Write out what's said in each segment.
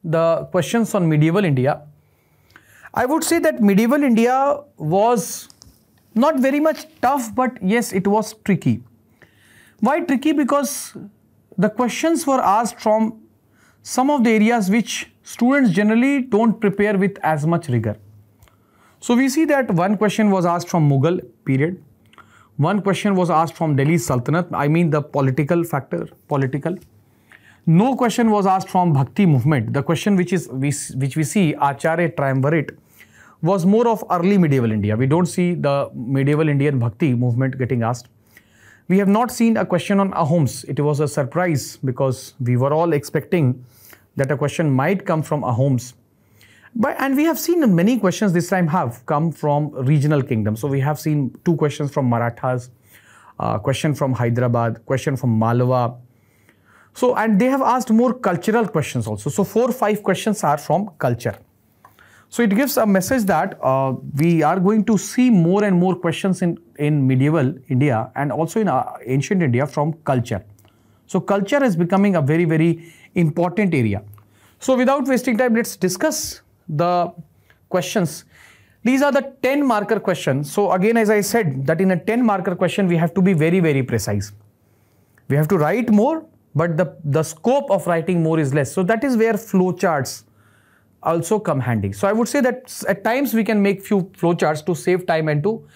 the questions on medieval India, I would say that medieval India was not very much tough, but yes, it was tricky. Why tricky? Because the questions were asked from some of the areas which students generally don't prepare with as much rigor. So we see that one question was asked from Mughal period. One question was asked from Delhi Sultanate. I mean the political factor, political. No question was asked from Bhakti movement. The question which we see, Acharya Triumvirate, was more of early medieval India. We don't see the medieval Indian Bhakti movement getting asked. We have not seen a question on Ahoms. It was a surprise because we were all expecting that a question might come from Ahoms. And we have seen many questions this time have come from regional kingdoms. So we have seen 2 questions from Marathas, question from Hyderabad, question from Malwa. So, and they have asked more cultural questions also. So 4 or 5 questions are from culture. So it gives a message that we are going to see more and more questions in medieval India and also in ancient India from culture. So culture is becoming a very, very important area. So without wasting time, let's discuss the questions. These are the 10 marker questions. So again, as I said, that in a 10 marker question, we have to be very, very precise. We have to write more, but the scope of writing more is less. So that is where flowcharts also come handy. So I would say that at times we can make few flowcharts to save time and to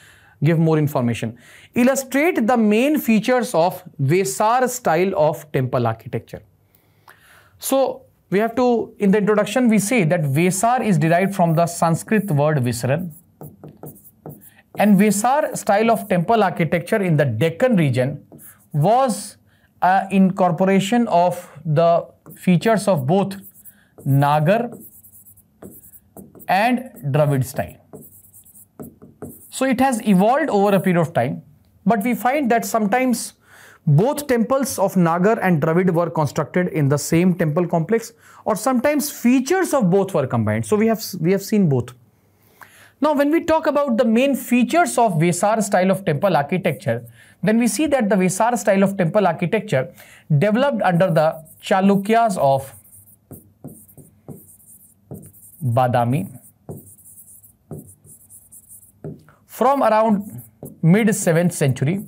give more information. Illustrate the main features of Vesar style of temple architecture. So we have to, in the introduction, we say that Vesar is derived from the Sanskrit word Visaran. And Vesar style of temple architecture in the Deccan region was an incorporation of the features of both Nagar and Dravid style. So it has evolved over a period of time, but we find that sometimes both temples of Nagar and Dravid were constructed in the same temple complex, or sometimes features of both were combined. So we have seen both. Now when we talk about the main features of Vesar style of temple architecture, then we see that the Vesar style of temple architecture developed under the Chalukyas of Badami from around mid 7th century.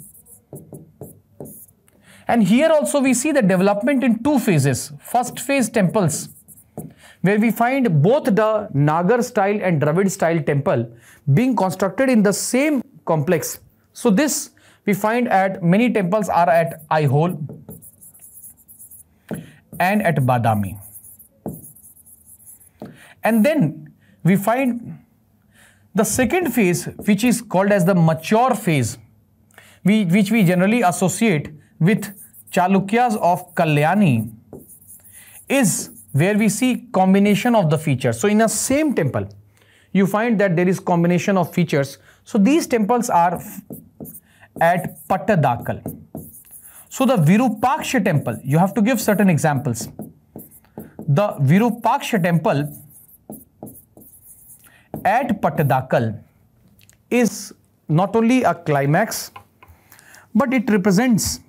And here also we see the development in 2 phases. First phase temples, where we find both the Nagar style and Dravid style temple being constructed in the same complex. So this we find at many temples are at Aihole and at Badami. And then we find the second phase, which is called as the mature phase, which we generally associate with Chalukyas of Kalyani, is where we see combination of the features. So in a same temple, you find that there is combination of features. So these temples are at Pattadakal. So the Virupaksha temple, you have to give certain examples. The Virupaksha temple at Pattadakal is not only a climax, but it represents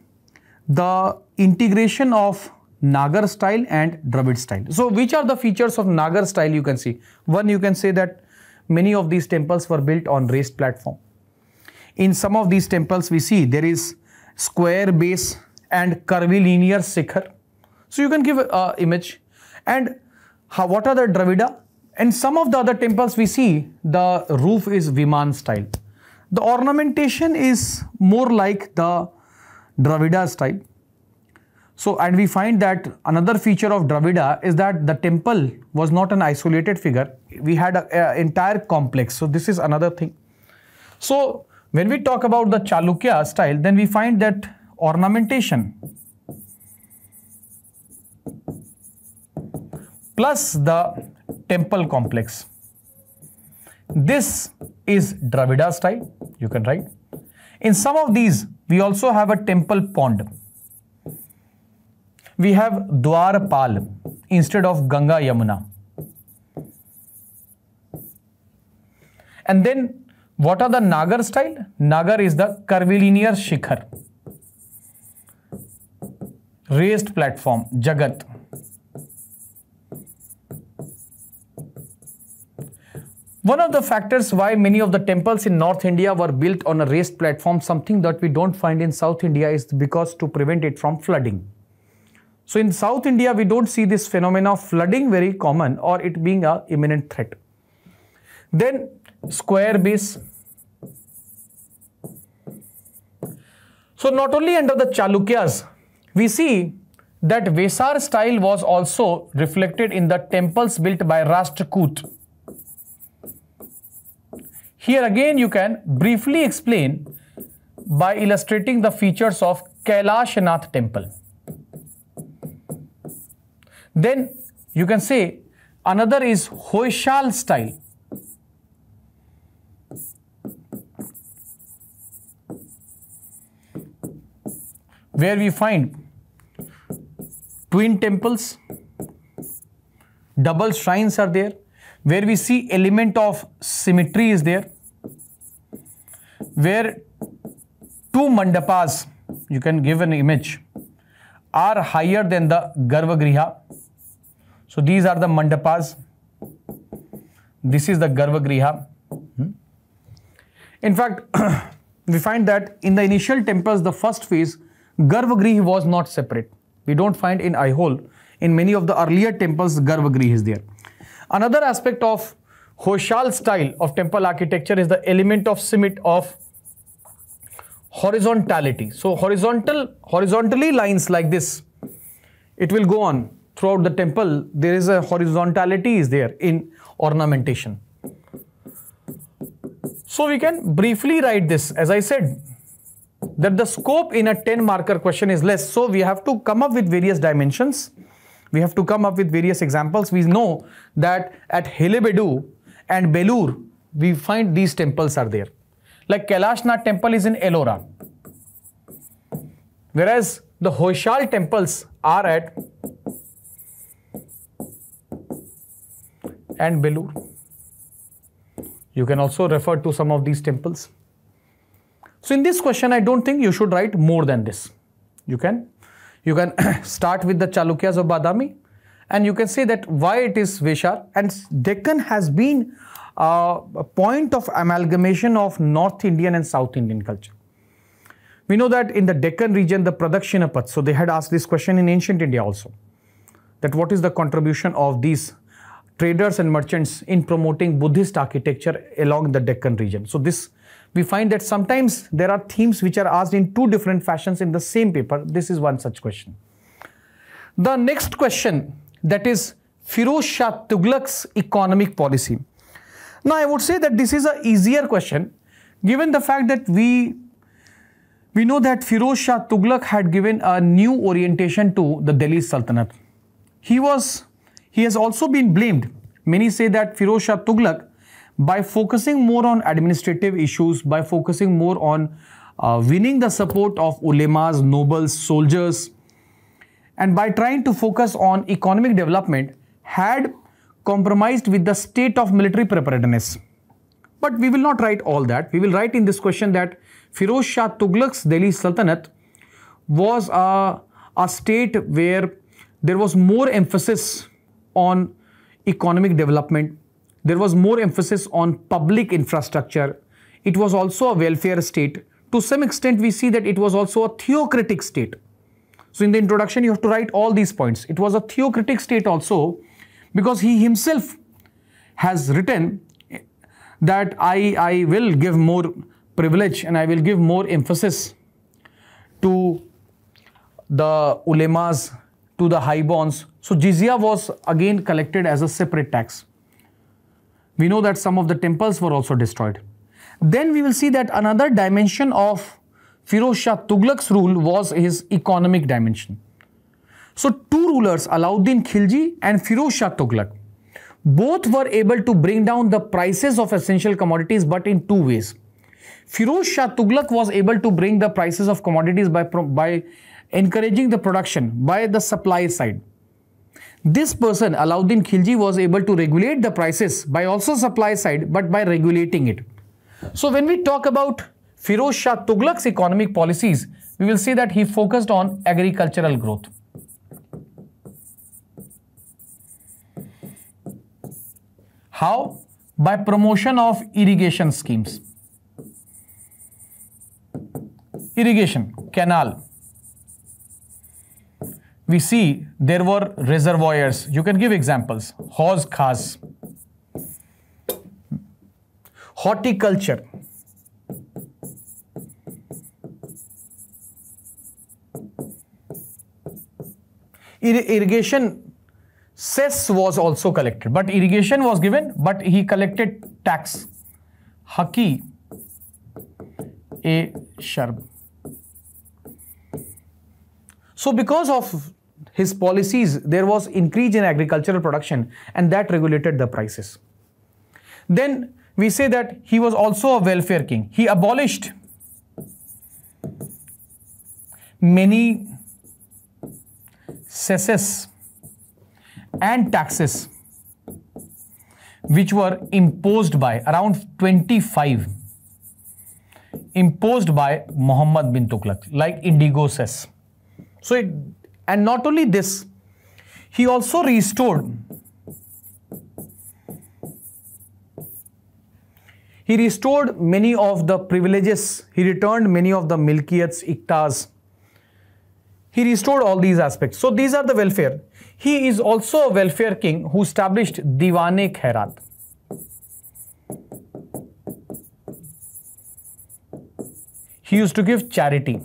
the integration of Nagar style and Dravid style. So which are the features of Nagar style you can see? One, you can say that many of these temples were built on raised platform. In some of these temples we see there is square base and curvilinear shikhar. So you can give an image. And what are the Dravida? And some of the other temples we see the roof is Viman style. The ornamentation is more like the Dravida style. So, and we find that another feature of Dravida is that the temple was not an isolated figure. We had an entire complex. So this is another thing. So when we talk about the Chalukya style, then we find that ornamentation plus the temple complex. This is Dravida style, you can write. In some of these, we also have a temple pond. We have Dwarpal instead of Ganga Yamuna. And then what are the Nagar style? Nagar is the curvilinear shikhar, raised platform, Jagat. One of the factors why many of the temples in North India were built on a raised platform, something that we don't find in South India, is because to prevent it from flooding. So in South India, we don't see this phenomena of flooding very common or it being an imminent threat. Then square base. So not only under the Chalukyas, we see that Vesar style was also reflected in the temples built by Rashtrakoot. Here again you can briefly explain by illustrating the features of Kailashnath temple. Then you can say another is Hoysal style. Where we find twin temples, double shrines are there, where we see element of symmetry is there, where two mandapas, you can give an image, are higher than the Garbhagriha. So these are the mandapas. This is the Garbhagriha. In fact, we find that in the initial temples, the first phase, Garbhagriha was not separate. We don't find in Aihole. In many of the earlier temples, Garbhagriha is there. Another aspect of Hoysal style of temple architecture is the element of horizontality. So horizontally lines like this, it will go on throughout the temple. There is a horizontality is there in ornamentation. So we can briefly write this, as I said, that the scope in a 10 marker question is less. So we have to come up with various dimensions. We have to come up with various examples. We know that at Helebedu and Belur, we find these temples are there. Like Kailashnath temple is in Ellora. Whereas the Hoysal temples are at and Belur. You can also refer to some of these temples. So in this question, I don't think you should write more than this. You can start with the Chalukyas of Badami and you can say that why it is Vesar, and Deccan has been a point of amalgamation of North Indian and South Indian culture. We know that in the Deccan region, the Pradakshinapath, so they had asked this question in ancient India also, that what is the contribution of these traders and merchants in promoting Buddhist architecture along the Deccan region. So this, we find that sometimes there are themes which are asked in two different fashions in the same paper. This is one such question. The next question, that is Firoz Shah Tughlaq's economic policy. Now I would say that this is an easier question given the fact that we know that Firoz Shah Tughlaq had given a new orientation to the Delhi Sultanate. He has also been blamed. Many say that Firoz Shah Tughlaq, by focusing more on administrative issues, by focusing more on winning the support of ulemas, nobles, soldiers, and by trying to focus on economic development, had compromised with the state of military preparedness. But we will not write all that. We will write in this question that Firoz Shah Tughlaq's Delhi Sultanate was a state where there was more emphasis on economic development. There was more emphasis on public infrastructure. It was also a welfare state. To some extent, we see that it was also a theocratic state. So in the introduction, you have to write all these points. It was a theocratic state also because he himself has written that I will give more privilege and I will give more emphasis to the ulemas, to the highborns. So jizya was again collected as a separate tax. We know that some of the temples were also destroyed. Then we will see that another dimension of Firoz Shah Tughlaq's rule was his economic dimension. So two rulers, Alauddin Khilji and Firoz Shah Tughlaq, both were able to bring down the prices of essential commodities, but in two ways. Firoz Shah Tughlaq was able to bring the prices of commodities by encouraging the production by the supply side. This person, Alauddin Khilji, was able to regulate the prices by also supply side, but by regulating it. So when we talk about Firoz Shah Tughlaq's economic policies, we will see that he focused on agricultural growth. How? by promotion of irrigation schemes. Irrigation, canal. We see there were reservoirs. You can give examples. Hauz khas. Horticulture. Irrigation cess was also collected, but irrigation was given, but he collected tax. Haki a sharb. So because of his policies, there was increase in agricultural production, and that regulated the prices. Then we say that he was also a welfare king. He abolished many cesses and taxes which were imposed by around 25 imposed by Muhammad bin Tughlaq, like indigo cess. So and not only this, he also restored many of the privileges. He returned many of the milkiyats, iktas. He restored all these aspects. So these are the welfare. He is also a welfare king who established Diwan-e-Khairat. He used to give charity.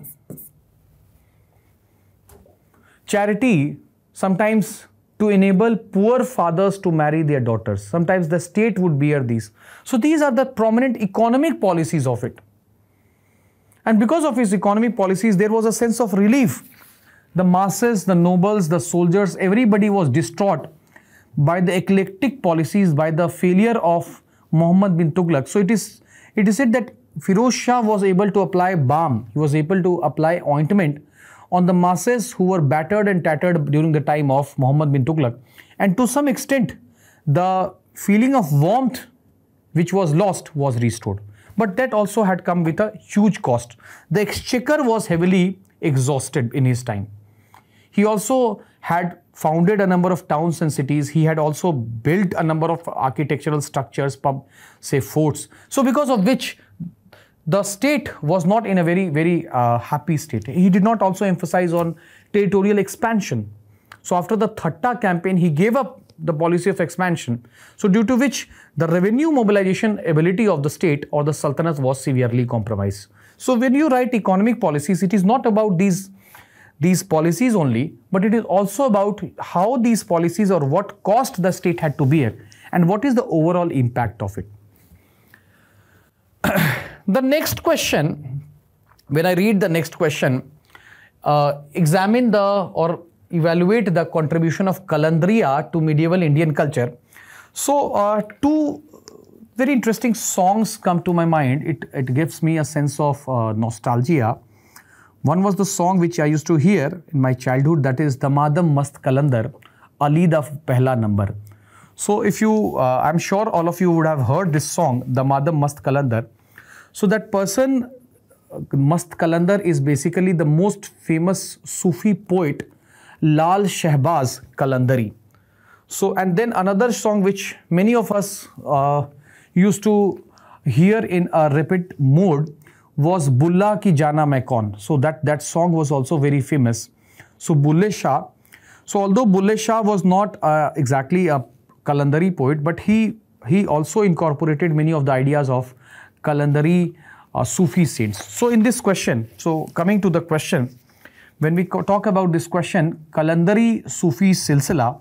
Charity sometimes to enable poor fathers to marry their daughters. Sometimes the state would bear these. So these are the prominent economic policies of it. And because of his economic policies, there was a sense of relief. The masses, the nobles, the soldiers, everybody was distraught by the eclectic policies, by the failure of Muhammad bin Tughlaq. So it is said that Firoz Shah was able to apply balm. He was able to apply ointment on the masses who were battered and tattered during the time of Muhammad bin Tughlaq. And to some extent, the feeling of warmth which was lost was restored. But that also had come with a huge cost. The exchequer was heavily exhausted in his time. He also had founded a number of towns and cities. He had also built a number of architectural structures, say forts. So because of which the state was not in a very happy state. He did not also emphasize on territorial expansion. So after the Thatta campaign, he gave up the policy of expansion. So due to which the revenue mobilization ability of the state or the Sultanate was severely compromised. So when you write economic policies, it is not about these policies only, but it is also about how these policies or what cost the state had to bear and what is the overall impact of it. The next question, when I read the next question, examine or evaluate the contribution of Kalandriya to medieval Indian culture. So two very interesting songs come to my mind. It gives me a sense of nostalgia. One was the song which I used to hear in my childhood, that is Damadam Mast Kalandar, Ali da Pehla Number. So if you, I'm sure all of you would have heard this song, Damadam Mast Kalandar. So that person, Mast Kalandar, is basically the most famous Sufi poet, Lal Shehbaz Kalandari. So, and then another song which many of us used to hear in a repeat mode was Bulla Ki Jana Main Kaun. So that song was also very famous. So Bulle Shah. So although Bulle Shah was not exactly a Kalandari poet, but he also incorporated many of the ideas of Kalandari Sufi saints. So in this question, so coming to the question, when we talk about this question, Kalandari Sufi Silsila,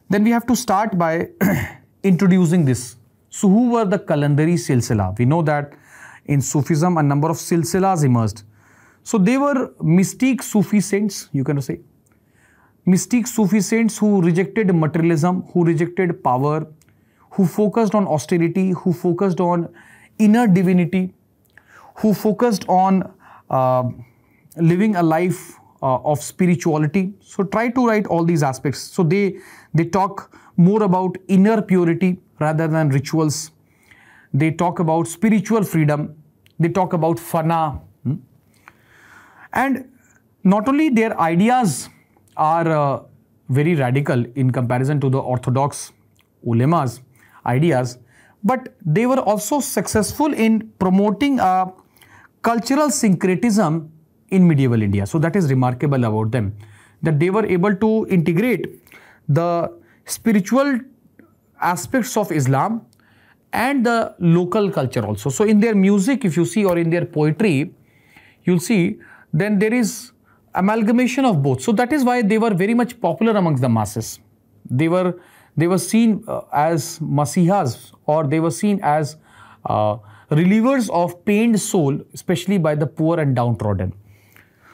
then we have to start by introducing this. So who were the Kalandari Silsila? We know that in Sufism a number of silsilas emerged. So they were mystic Sufi saints, you can say. Mystic Sufi saints who rejected materialism, who rejected power, who focused on austerity, who focused on inner divinity, who focused on living a life of spirituality. So try to write all these aspects. So they talk more about inner purity rather than rituals. They talk about spiritual freedom. They talk about fana. And not only their ideas are very radical in comparison to the orthodox ulema's ideas, but they were also successful in promoting a cultural syncretism in medieval India. So that is remarkable about them, that they were able to integrate the spiritual aspects of Islam and the local culture also. So in their music, if you see, or in their poetry, you'll see, then there is amalgamation of both. So that is why they were very much popular amongst the masses. They were seen as masihas, or they were seen as relievers of pained soul, especially by the poor and downtrodden.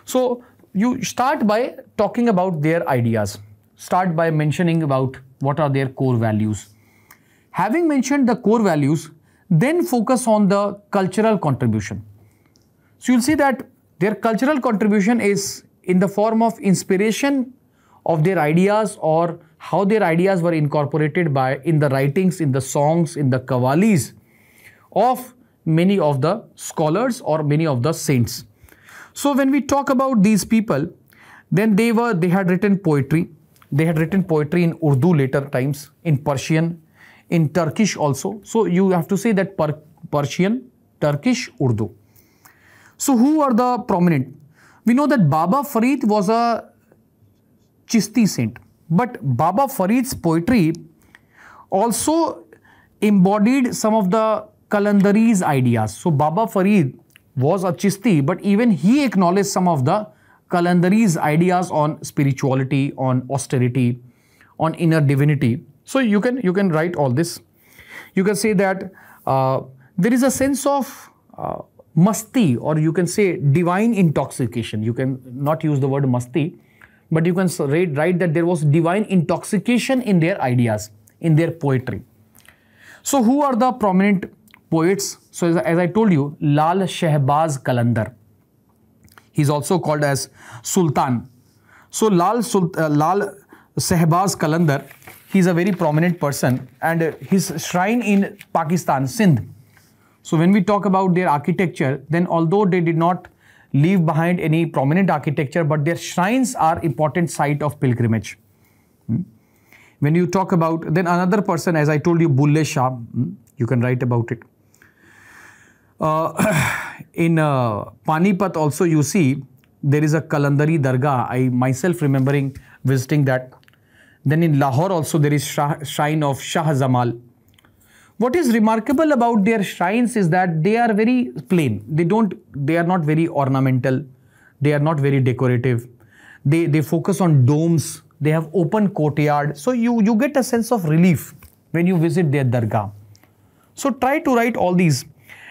So you start by talking about their ideas. Start by mentioning about what are their core values. Having mentioned the core values, then focus on the cultural contribution. So you'll see that their cultural contribution is in the form of inspiration of their ideas, or how their ideas were incorporated in the writings, in the songs, in the qawwalis of many of the scholars or many of the saints. So when we talk about these people, then they had written poetry. They had written poetry in Urdu later times, in Persian, in Turkish also. So you have to say that Persian, Turkish, Urdu. So who are the prominent? We know that Baba Farid was a Chishti saint, but Baba Farid's poetry also embodied some of the Kalandari's ideas. So Baba Farid was a Chishti, but even he acknowledged some of the Kalandari's ideas on spirituality, on austerity, on inner divinity. So you can write all this. You can say that there is a sense of masti, or you can say divine intoxication. You can not use the word masti, but you can write that there was divine intoxication in their ideas, in their poetry. So who are the prominent poets? So as I told you, Lal Shehbaz Qalandar. He's also called as Sultan. So Lal Shehbaz Qalandar, he's a very prominent person, and his shrine in Pakistan, Sindh. So when we talk about their architecture, then although they did not leave behind any prominent architecture, but their shrines are important site of pilgrimage. When you talk about, then another person, as I told you, Bulle Shah, you can write about it. In Panipat also you see there is a Kalandari Dargah. I myself remembering visiting that. Then in Lahore also there is shrine of Shah Jamal. What is remarkable about their shrines is that they are very plain. They are not very ornamental. They are not very decorative. They focus on domes. They have open courtyard. So you get a sense of relief when you visit their Dargah. So try to write all these.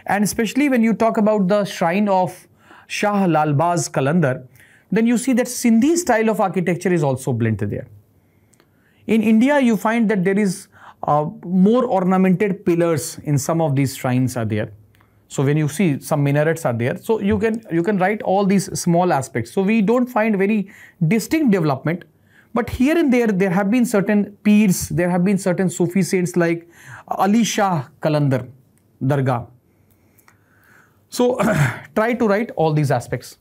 And especially when you talk about the shrine of Shah Lalbaz Qalandar, then you see that Sindhi style of architecture is also blent there. In India, you find that there is more ornamented pillars in some of these shrines are there. So when you see some minarets are there, so you can write all these small aspects. So we don't find very distinct development, but here and there have been certain peers, there have been certain Sufi saints like Ali Shah Qalandar Dargah. So try to write all these aspects.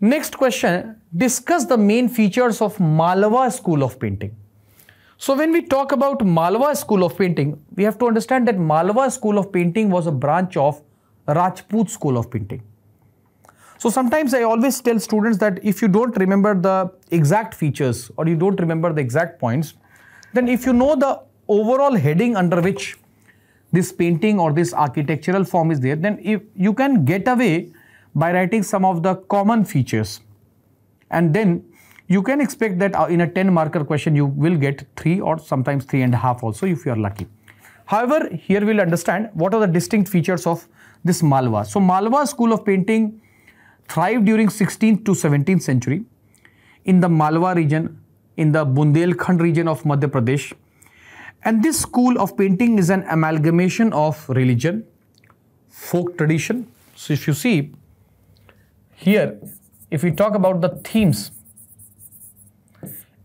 Next question, discuss the main features of Malwa school of painting. So when we talk about Malwa school of painting, we have to understand that Malwa school of painting was a branch of Rajput school of painting. So sometimes I always tell students that if you don't remember the exact features or you don't remember the exact points, then if you know the overall heading under which this painting or this architectural form is there, then if you can get away by writing some of the common features, and then you can expect that in a 10 marker question you will get 3 or sometimes 3.5 also if you are lucky. However, here we'll understand what are the distinct features of this Malwa. So Malwa school of painting thrived during 16th to 17th century in the Malwa region, in the Bundelkhand region of Madhya Pradesh. And this school of painting is an amalgamation of religion, folk tradition. So if you see here, if we talk about the themes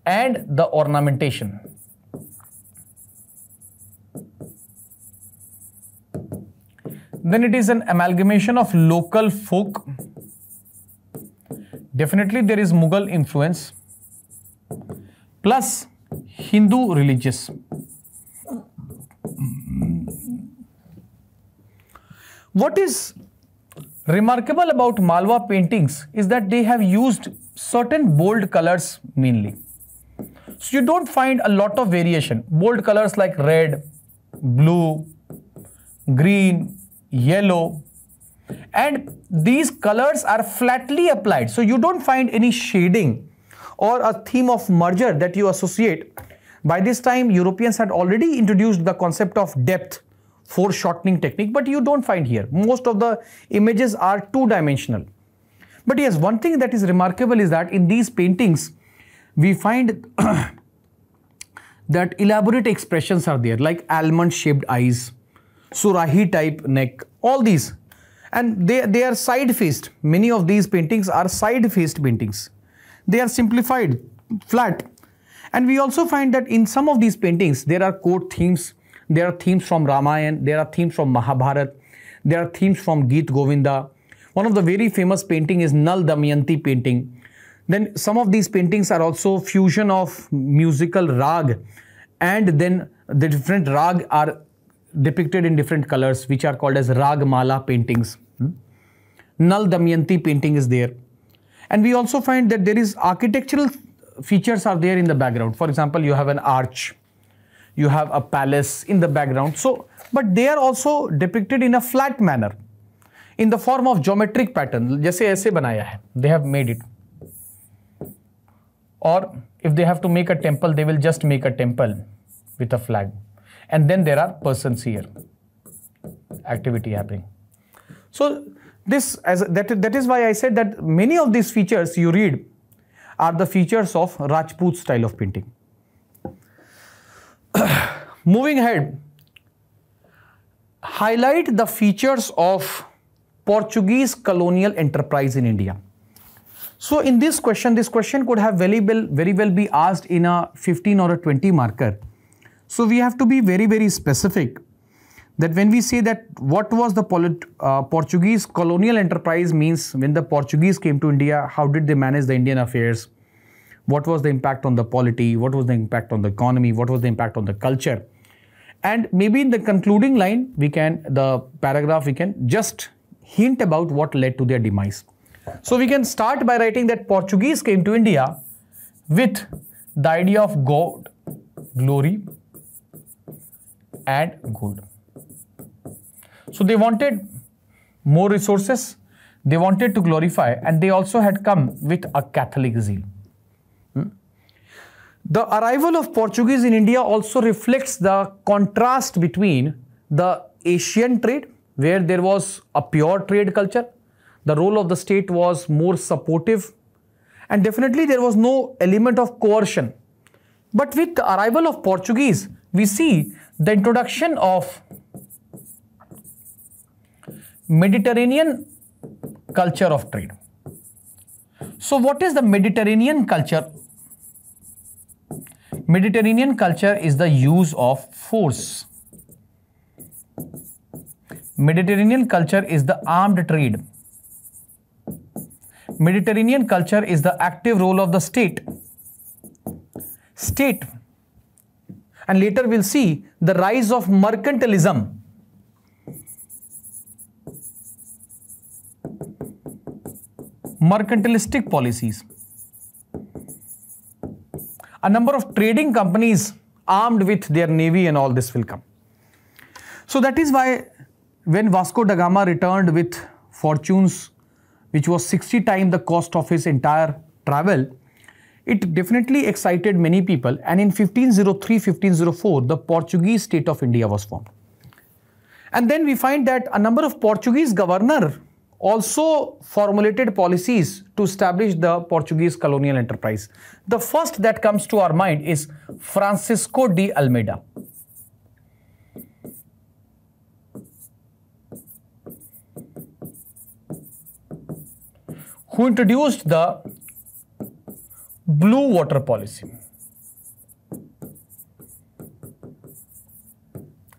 and the ornamentation, then it is an amalgamation of local folk. Definitely there is Mughal influence plus Hindu religious. What is remarkable about Malwa paintings is that they have used certain bold colors mainly. So you don't find a lot of variation. Bold colors like red, blue, green, yellow, and these colors are flatly applied. So you don't find any shading or a theme of merger that you associate. By this time, Europeans had already introduced the concept of depth foreshortening technique, but you don't find here. Most of the images are two-dimensional. But yes, one thing that is remarkable is that in these paintings, we find that elaborate expressions are there, like almond-shaped eyes, Surahi type neck, all these. And they are side-faced. Many of these paintings are side-faced paintings. They are simplified, flat. And we also find that in some of these paintings, there are court themes. There are themes from Ramayana. There are themes from Mahabharata. There are themes from Geet Govinda. One of the very famous painting is Nal Damayanti painting. Then some of these paintings are also fusion of musical rag, and then the different rag are depicted in different colors, which are called as Rag Mala paintings. Nal Damayanti painting is there. And we also find that there is architectural features are there in the background. For example, you have an arch, you have a palace in the background. So, but they are also depicted in a flat manner, in the form of geometric pattern. जैसे ऐसे बनाया है, they have made it. Or if they have to make a temple, they will just make a temple with a flag. And then there are persons here, activity happening. So that is why I said that many of these features you read are the features of Rajput style of painting. Moving ahead, highlight the features of Portuguese colonial enterprise in India. So in this question could have very well be asked in a 15 or a 20 marker. So we have to be very, very specific that when we say that what was the Portuguese colonial enterprise means, when the Portuguese came to India, how did they manage the Indian affairs? What was the impact on the polity? What was the impact on the economy? What was the impact on the culture? And maybe in the concluding line, we can just hint about what led to their demise. So we can start by writing that Portuguese came to India with the idea of God, glory and gold. So they wanted more resources, they wanted to glorify, and they also had come with a Catholic zeal. The arrival of Portuguese in India also reflects the contrast between the Asian trade, where there was a pure trade culture. The role of the state was more supportive, and definitely there was no element of coercion. But with the arrival of Portuguese, we see the introduction of Mediterranean culture of trade. So what is the Mediterranean culture? Mediterranean culture is the use of force. Mediterranean culture is the armed trade. Mediterranean culture is the active role of the state. And later we'll see the rise of mercantilism. Mercantilistic policies. A number of trading companies armed with their navy and all this will come. So that is why when Vasco da Gama returned with fortunes which was 60 times the cost of his entire travel, it definitely excited many people, and in 1503-1504 the Portuguese state of India was formed. And then we find that a number of Portuguese governors also formulated policies to establish the Portuguese colonial enterprise. The first that comes to our mind is Francisco de Almeida. Who introduced the blue water policy.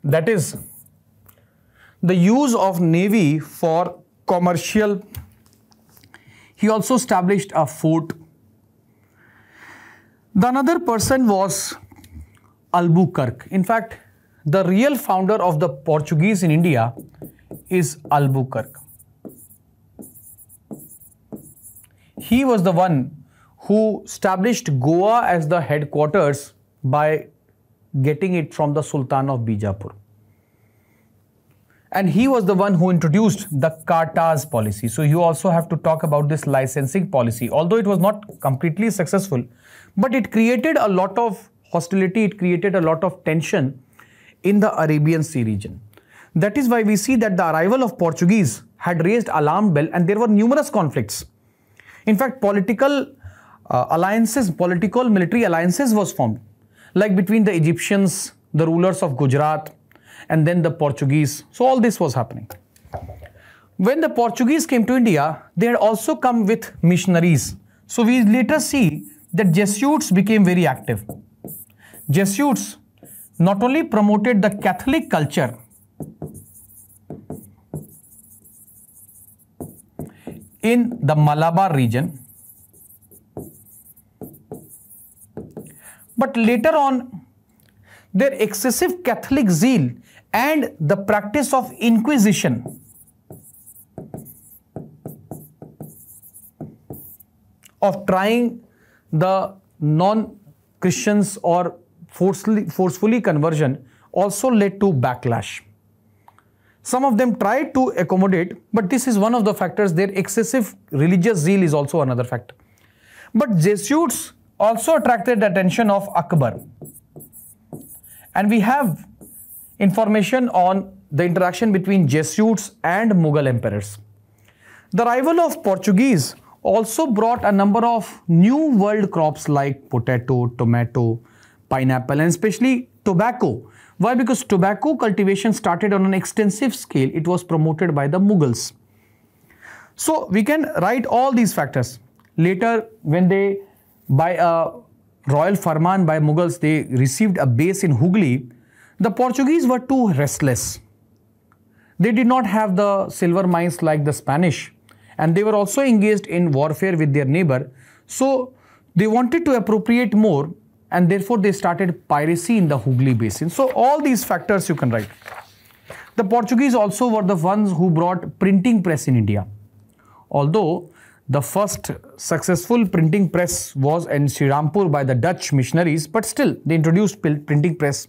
That is the use of navy for commercial. He also established a fort. The another person was Albuquerque. In fact, the real founder of the Portuguese in India is Albuquerque. He was the one who established Goa as the headquarters by getting it from the Sultan of Bijapur. And he was the one who introduced the Cartas policy. So you also have to talk about this licensing policy. Although it was not completely successful, but it created a lot of hostility, it created a lot of tension in the Arabian Sea region. That is why we see that the arrival of Portuguese had raised alarm bell and there were numerous conflicts. In fact, political military alliances was formed, like between the Egyptians, the rulers of Gujarat, and then the Portuguese. So all this was happening. When the Portuguese came to India, they had also come with missionaries. So we later see that Jesuits became very active. Jesuits not only promoted the Catholic culture, in the Malabar region, but later on their excessive Catholic zeal and the practice of Inquisition of trying the non-Christians or forcefully conversion also led to backlash. Some of them tried to accommodate, but this is one of the factors. Their excessive religious zeal is also another factor. But Jesuits also attracted the attention of Akbar. And we have information on the interaction between Jesuits and Mughal emperors. The arrival of Portuguese also brought a number of new world crops like potato, tomato, pineapple, and especially tobacco. Why? Because tobacco cultivation started on an extensive scale. It was promoted by the Mughals. So we can write all these factors. Later, when they, by a royal farman by Mughals, they received a base in Hooghly, the Portuguese were too restless. They did not have the silver mines like the Spanish, and they were also engaged in warfare with their neighbor. So they wanted to appropriate more, and therefore they started piracy in the Hooghly basin. So all these factors you can write. The Portuguese also were the ones who brought printing press in India. Although the first successful printing press was in Srirampur by the Dutch missionaries, but still they introduced printing press.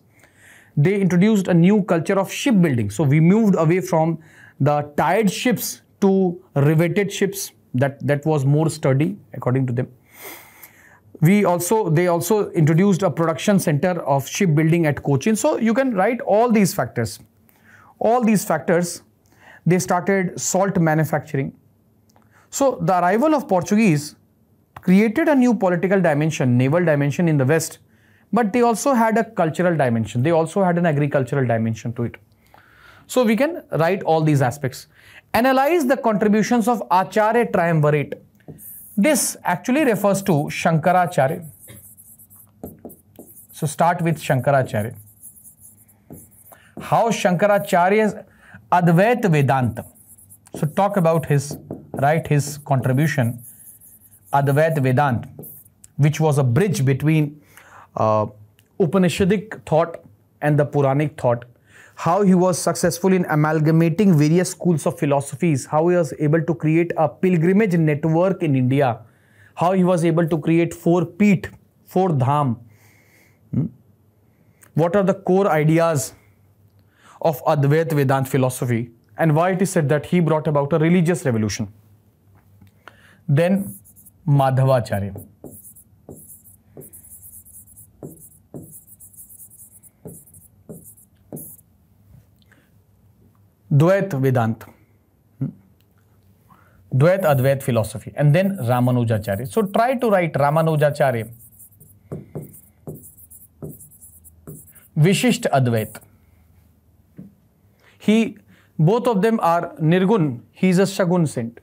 They introduced a new culture of shipbuilding. So we moved away from the tied ships to riveted ships that was more sturdy according to them. They also introduced a production center of shipbuilding at Cochin. So you can write all these factors. All these factors, they started salt manufacturing. So the arrival of Portuguese created a new political dimension, naval dimension in the West, but they also had a cultural dimension. They also had an agricultural dimension to it. So we can write all these aspects. Analyze the contributions of Acharya Triumvirate. This actually refers to Shankaracharya. So start with Shankaracharya. How Shankaracharya's Advaita Vedanta. So talk about his contribution, Advaita Vedanta, which was a bridge between Upanishadic thought and the Puranic thought. How he was successful in amalgamating various schools of philosophies, how he was able to create a pilgrimage network in India, how he was able to create 4 Peeth, 4 Dham. What are the core ideas of Advaita Vedanta philosophy, and why it is said that he brought about a religious revolution. Then Madhavacharya. Dvait Vedanta, Dvait Advait philosophy, and then Ramanujacharya. So try to write Ramanujacharya, Vishisht Advait. Both of them are Nirgun, he is a Shagun saint.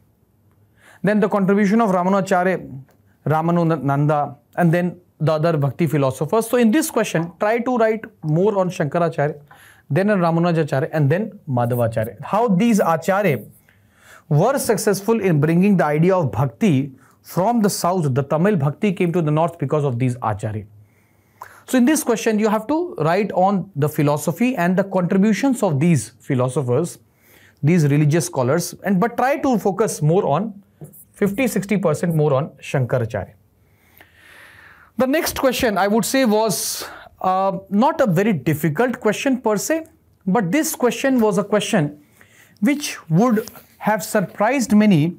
Then the contribution of Ramanujacharya, Ramananda, and then the other Bhakti philosophers. So in this question, try to write more on Shankaracharya, then Ramanujacharya, and then Madhavacharya. How these Acharya were successful in bringing the idea of Bhakti from the south. The Tamil Bhakti came to the north because of these Acharya. So in this question, you have to write on the philosophy and the contributions of these philosophers, these religious scholars, but try to focus more on 50-60% more on Shankaracharya. The next question I would say was not a very difficult question per se, but this question was a question which would have surprised many,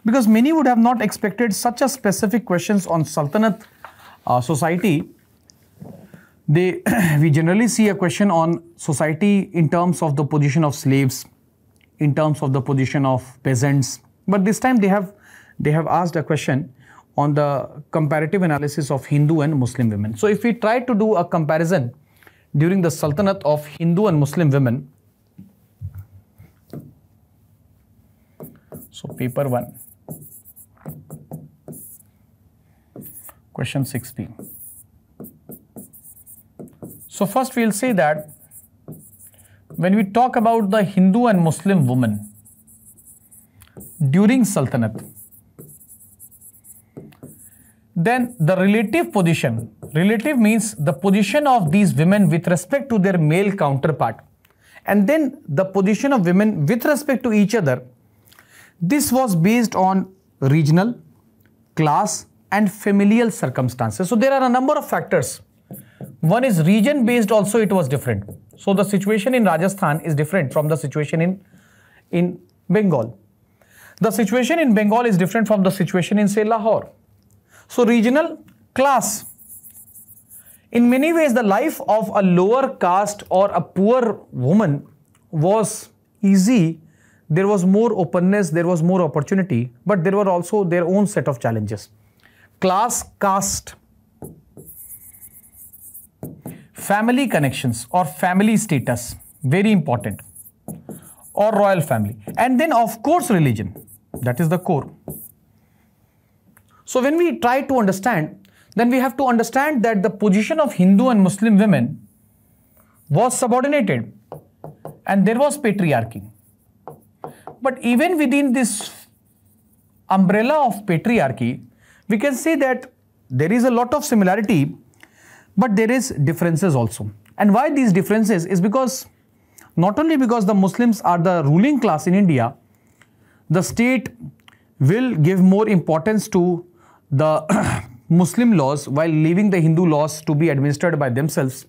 because many would have not expected such a specific questions on Sultanate society. We generally see a question on society in terms of the position of slaves, in terms of the position of peasants, but this time they have asked a question on the comparative analysis of Hindu and Muslim women. So if we try to do a comparison during the Sultanate of Hindu and Muslim women, so paper 1, question 16. So first we'll say that when we talk about the Hindu and Muslim women during Sultanate, then the relative position, relative means the position of these women with respect to their male counterpart, and then the position of women with respect to each other, this was based on regional, class and familial circumstances. So there are a number of factors. One is region based also, it was different. So the situation in Rajasthan is different from the situation in Bengal. The situation in Bengal is different from the situation in, say, Lahore. So regional, class. In many ways, the life of a lower caste or a poor woman was easy. There was more openness, there was more opportunity, but there were also their own set of challenges. Class, caste, family connections or family status, very important, or royal family. And then of course religion, that is the core. So when we try to understand, then we have to understand that the position of Hindu and Muslim women was subordinated and there was patriarchy. But even within this umbrella of patriarchy, we can say that there is a lot of similarity, but there is differences also. And why these differences is because not only because the Muslims are the ruling class in India, the state will give more importance to the Muslim laws while leaving the Hindu laws to be administered by themselves,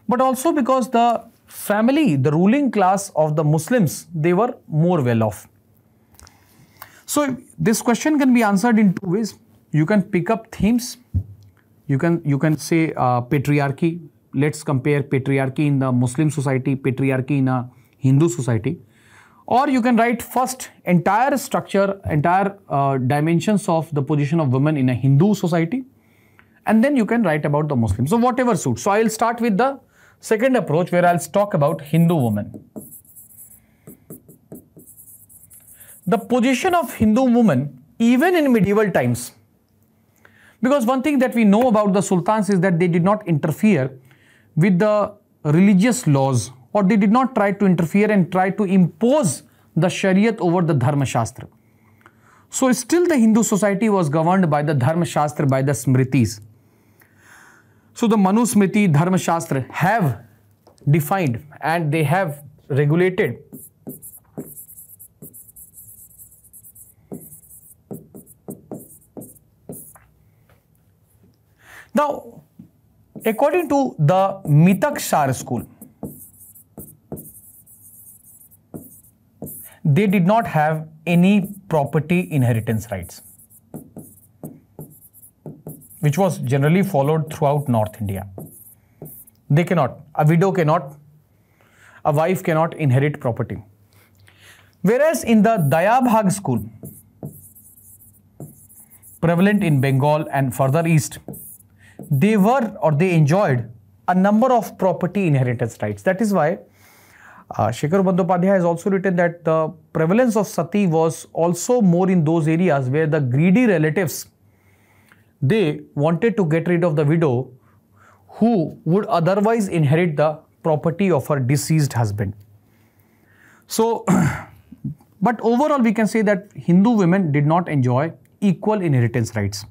but also because the family, the ruling class of the Muslims, they were more well off. So this question can be answered in two ways. You can pick up themes. You can say patriarchy. Let's compare patriarchy in the Muslim society, patriarchy in a Hindu society. Or you can write first entire structure, entire dimensions of the position of women in a Hindu society, and then you can write about the Muslims. So whatever suits. So I'll start with the second approach where I'll talk about Hindu women. The position of Hindu women even in medieval times. Because one thing that we know about the sultans is that they did not interfere with the religious laws, or they did not try to interfere and try to impose the Shariat over the Dharma Shastra. So still the Hindu society was governed by the Dharma Shastra, by the Smritis. So the Manu Smriti, Dharma Shastra have defined and they have regulated now, according to the Mitakshar school, they did not have any property inheritance rights, which was generally followed throughout North India. They cannot, a widow cannot, a wife cannot inherit property. Whereas in the Dayabhag school, prevalent in Bengal and further east, they enjoyed a number of property inheritance rights. That is why Shekhar Bandyopadhyay has also written that the prevalence of sati was also more in those areas where the greedy relatives, they wanted to get rid of the widow who would otherwise inherit the property of her deceased husband. So, but overall we can say that Hindu women did not enjoy equal inheritance rights.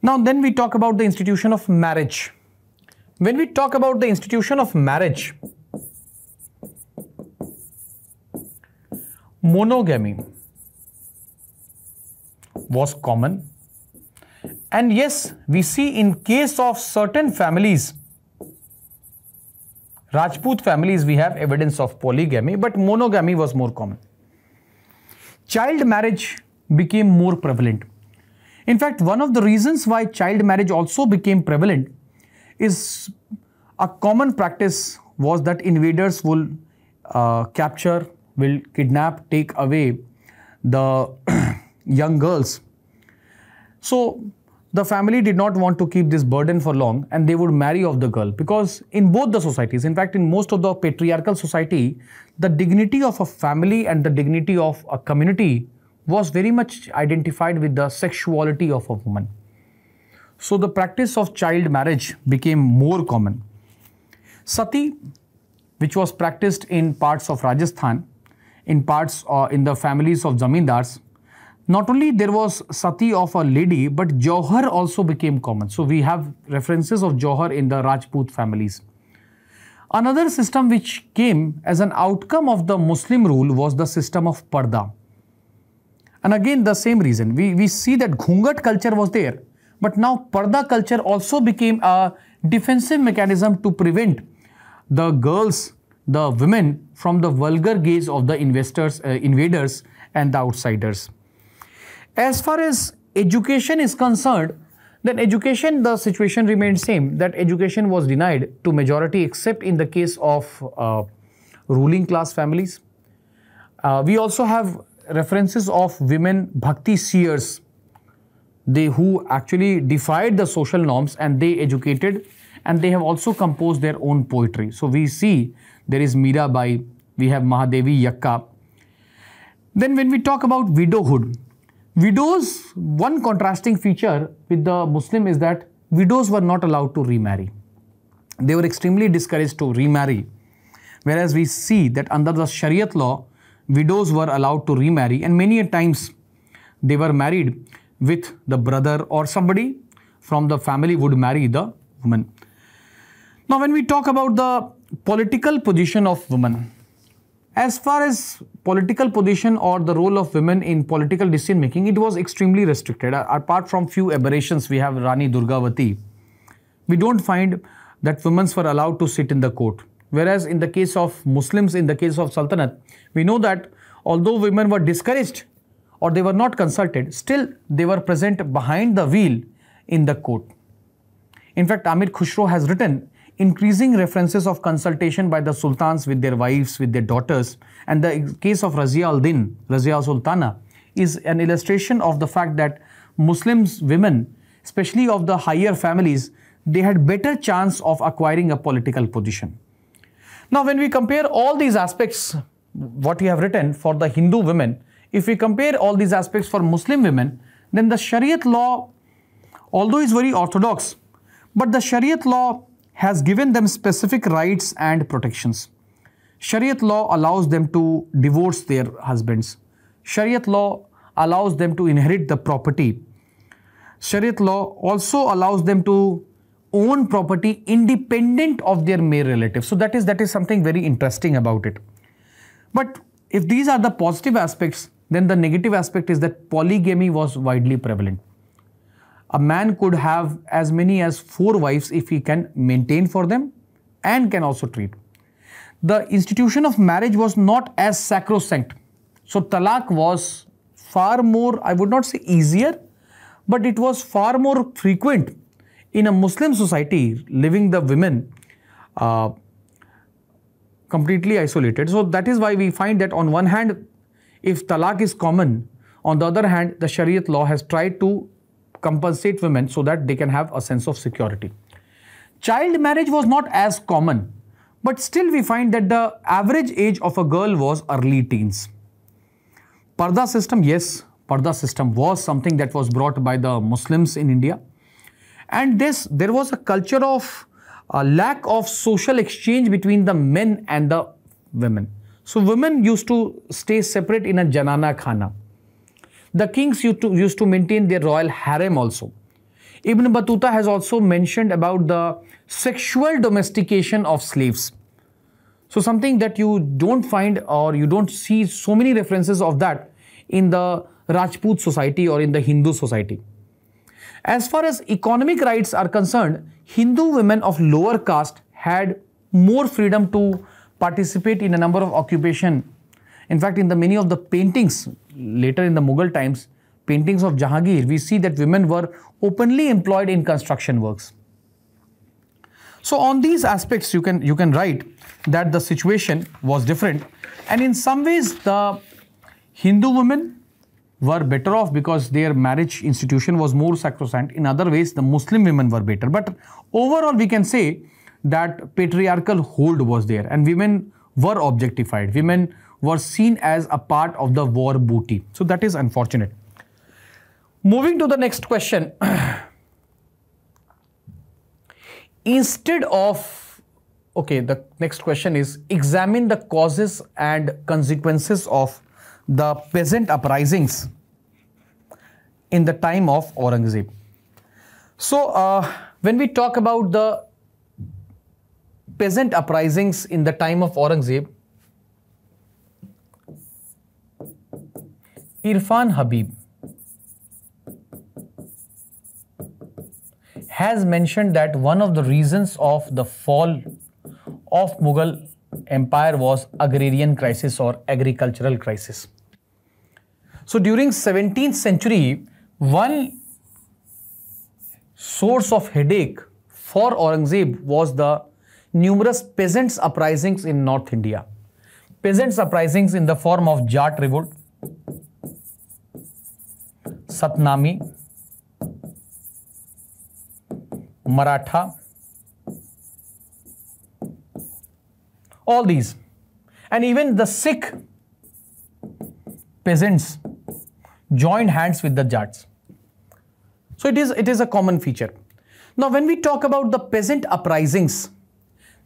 Now then we talk about the institution of marriage. When we talk about the institution of marriage, monogamy was common. And yes, we see in case of certain families, Rajput families, we have evidence of polygamy, but monogamy was more common. Child marriage became more prevalent. In fact, one of the reasons why child marriage also became prevalent is a common practice was that invaders will capture, will kidnap, take away the young girls. So the family did not want to keep this burden for long, and they would marry off the girl, because in both the societies, in fact in most of the patriarchal society, the dignity of a family and the dignity of a community was very much identified with the sexuality of a woman. So the practice of child marriage became more common. Sati, which was practiced in parts of Rajasthan, in parts in the families of zamindars, not only there was sati of a lady, but Jauhar also became common. So we have references of Jauhar in the Rajput families. Another system which came as an outcome of the Muslim rule was the system of parda. And again, the same reason. We see that ghungat culture was there, but now parda culture also became a defensive mechanism to prevent the girls, the women, from the vulgar gaze of the invaders and the outsiders. As far as education is concerned, then education, the situation remained same, that education was denied to majority except in the case of ruling class families. We also have references of women bhakti seers, they who actually defied the social norms and they educated, and they have also composed their own poetry. So we see there is Mirabai, we have Mahadevi Yakka. Then when we talk about widowhood, widows, one contrasting feature with the Muslim is that widows were not allowed to remarry. They were extremely discouraged to remarry. Whereas we see that under the Shariat law, widows were allowed to remarry, and many a times they were married with the brother, or somebody from the family would marry the woman. Now when we talk about the political position of women, as far as political position or the role of women in political decision making, it was extremely restricted. Apart from few aberrations, we have Rani Durgavati. We don't find that women were allowed to sit in the court. Whereas in the case of Muslims, in the case of Sultanate, we know that although women were discouraged or they were not consulted, still they were present behind the wheel in the court. In fact, Amir Khusro has written increasing references of consultation by the sultans with their wives, with their daughters, and the case of Razia al-Din, Razia Sultana, is an illustration of the fact that Muslims women, especially of the higher families, they had better chance of acquiring a political position. Now when we compare all these aspects, what we have written for the Hindu women, if we compare all these aspects for Muslim women, then the Shariat law, although is very orthodox, but the Shariat law has given them specific rights and protections. Shariat law allows them to divorce their husbands. Shariat law allows them to inherit the property. Shariat law also allows them to own property independent of their male relatives. So that is something very interesting about it. But if these are the positive aspects, then the negative aspect is that polygamy was widely prevalent. A man could have as many as 4 wives if he can maintain for them and can also treat. The institution of marriage was not as sacrosanct. So talaq was far more, I would not say easier, but it was far more frequent in a Muslim society, leaving the women completely isolated. So that is why we find that on one hand, if talaq is common, on the other hand, the Shariat law has tried to compensate women so that they can have a sense of security. Child marriage was not as common, but still we find that the average age of a girl was early teens. Parda system, yes, Parda system was something that was brought by the Muslims in India. And there was a culture of lack of social exchange between the men and the women. So women used to stay separate in a janana khana. The kings used to maintain their royal harem also. Ibn Battuta has also mentioned about the sexual domestication of slaves. So something that you don't find or you don't see so many references of that in the Rajput society or in the Hindu society. As far as economic rights are concerned, Hindu women of lower caste had more freedom to participate in a number of occupations. In fact, in the many of the paintings later in the Mughal times, paintings of Jahangir, we see that women were openly employed in construction works. So on these aspects, you can write that the situation was different, and in some ways the Hindu women were better off because their marriage institution was more sacrosanct. In other ways, the Muslim women were better. But overall, we can say that patriarchal hold was there, and women were objectified. Women were seen as a part of the war booty. So that is unfortunate. Moving to the next question. Instead of, the next question is, examine the causes and consequences of the peasant uprisings in the time of Aurangzeb. So, when we talk about the peasant uprisings in the time of Aurangzeb, Irfan Habib has mentioned that one of the reasons of the fall of Mughal Empire was agrarian crisis or agricultural crisis. So during 17th century, one source of headache for Aurangzeb was the numerous peasants' uprisings in North India. Peasants' uprisings in the form of Jat revolt, Satnami, Maratha, all these, and even the Sikh peasants joined hands with the Jats. So it is a common feature. Now, when we talk about the peasant uprisings,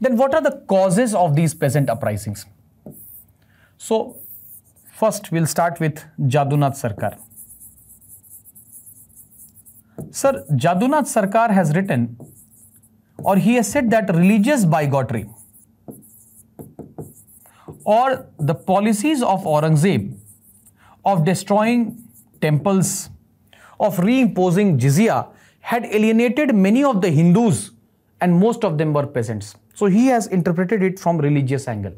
then what are the causes of these peasant uprisings? So first we'll start with Jadunath Sarkar. Sir, Jadunath Sarkar has written, or he has said that religious bigotry or the policies of Aurangzeb of destroying temples, of reimposing jizya had alienated many of the Hindus, and most of them were peasants. So he has interpreted it from religious angle.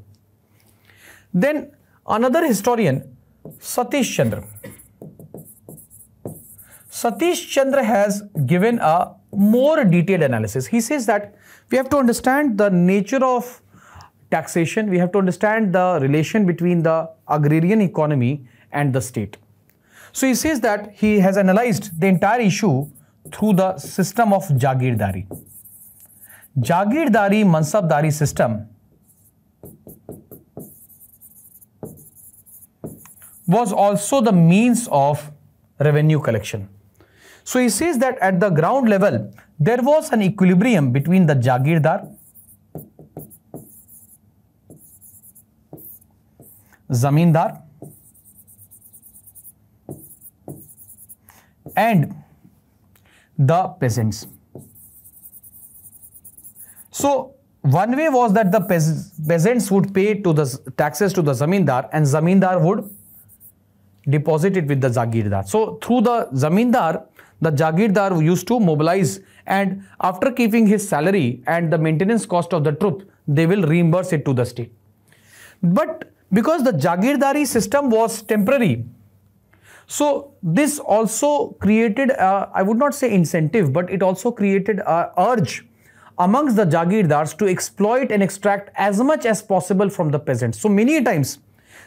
Then another historian, Satish Chandra. Satish Chandra has given a more detailed analysis. He says that we have to understand the nature of taxation. We have to understand the relation between the agrarian economy and the state. So he says that he has analyzed the entire issue through the system of Jagirdari. Jagirdari Mansabdari system was also the means of revenue collection. So he says that at the ground level, there was an equilibrium between the Jagirdar, Zamindar, and the peasants. So one way was that the peasants would pay to the taxes to the Zamindar, and Zamindar would deposit it with the Jagirdar. So through the Zamindar, the Jagirdar used to mobilize, and after keeping his salary and the maintenance cost of the troop, they will reimburse it to the state. But because the Jagirdari system was temporary, so this also created, I would not say incentive, but it also created an urge amongst the Jagirdars to exploit and extract as much as possible from the peasants. So many times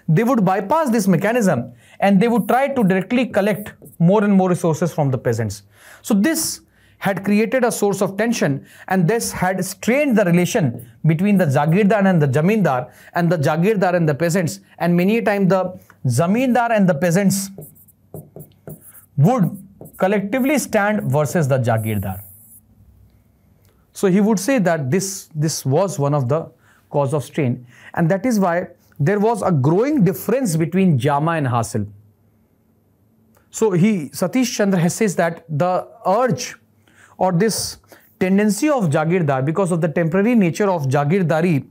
they would bypass this mechanism and they would try to directly collect more and more resources from the peasants. So this had created a source of tension, and this had strained the relation between the Jagirdar and the Zamindar, and the Jagirdar and the peasants, and many a time the Zamindar and the peasants would collectively stand versus the Jagirdar. So he would say that this was one of the cause of strain, and that is why there was a growing difference between Jama and Hasil. So Satish Chandra says that the urge or this tendency of Jagirdar, because of the temporary nature of Jagirdari,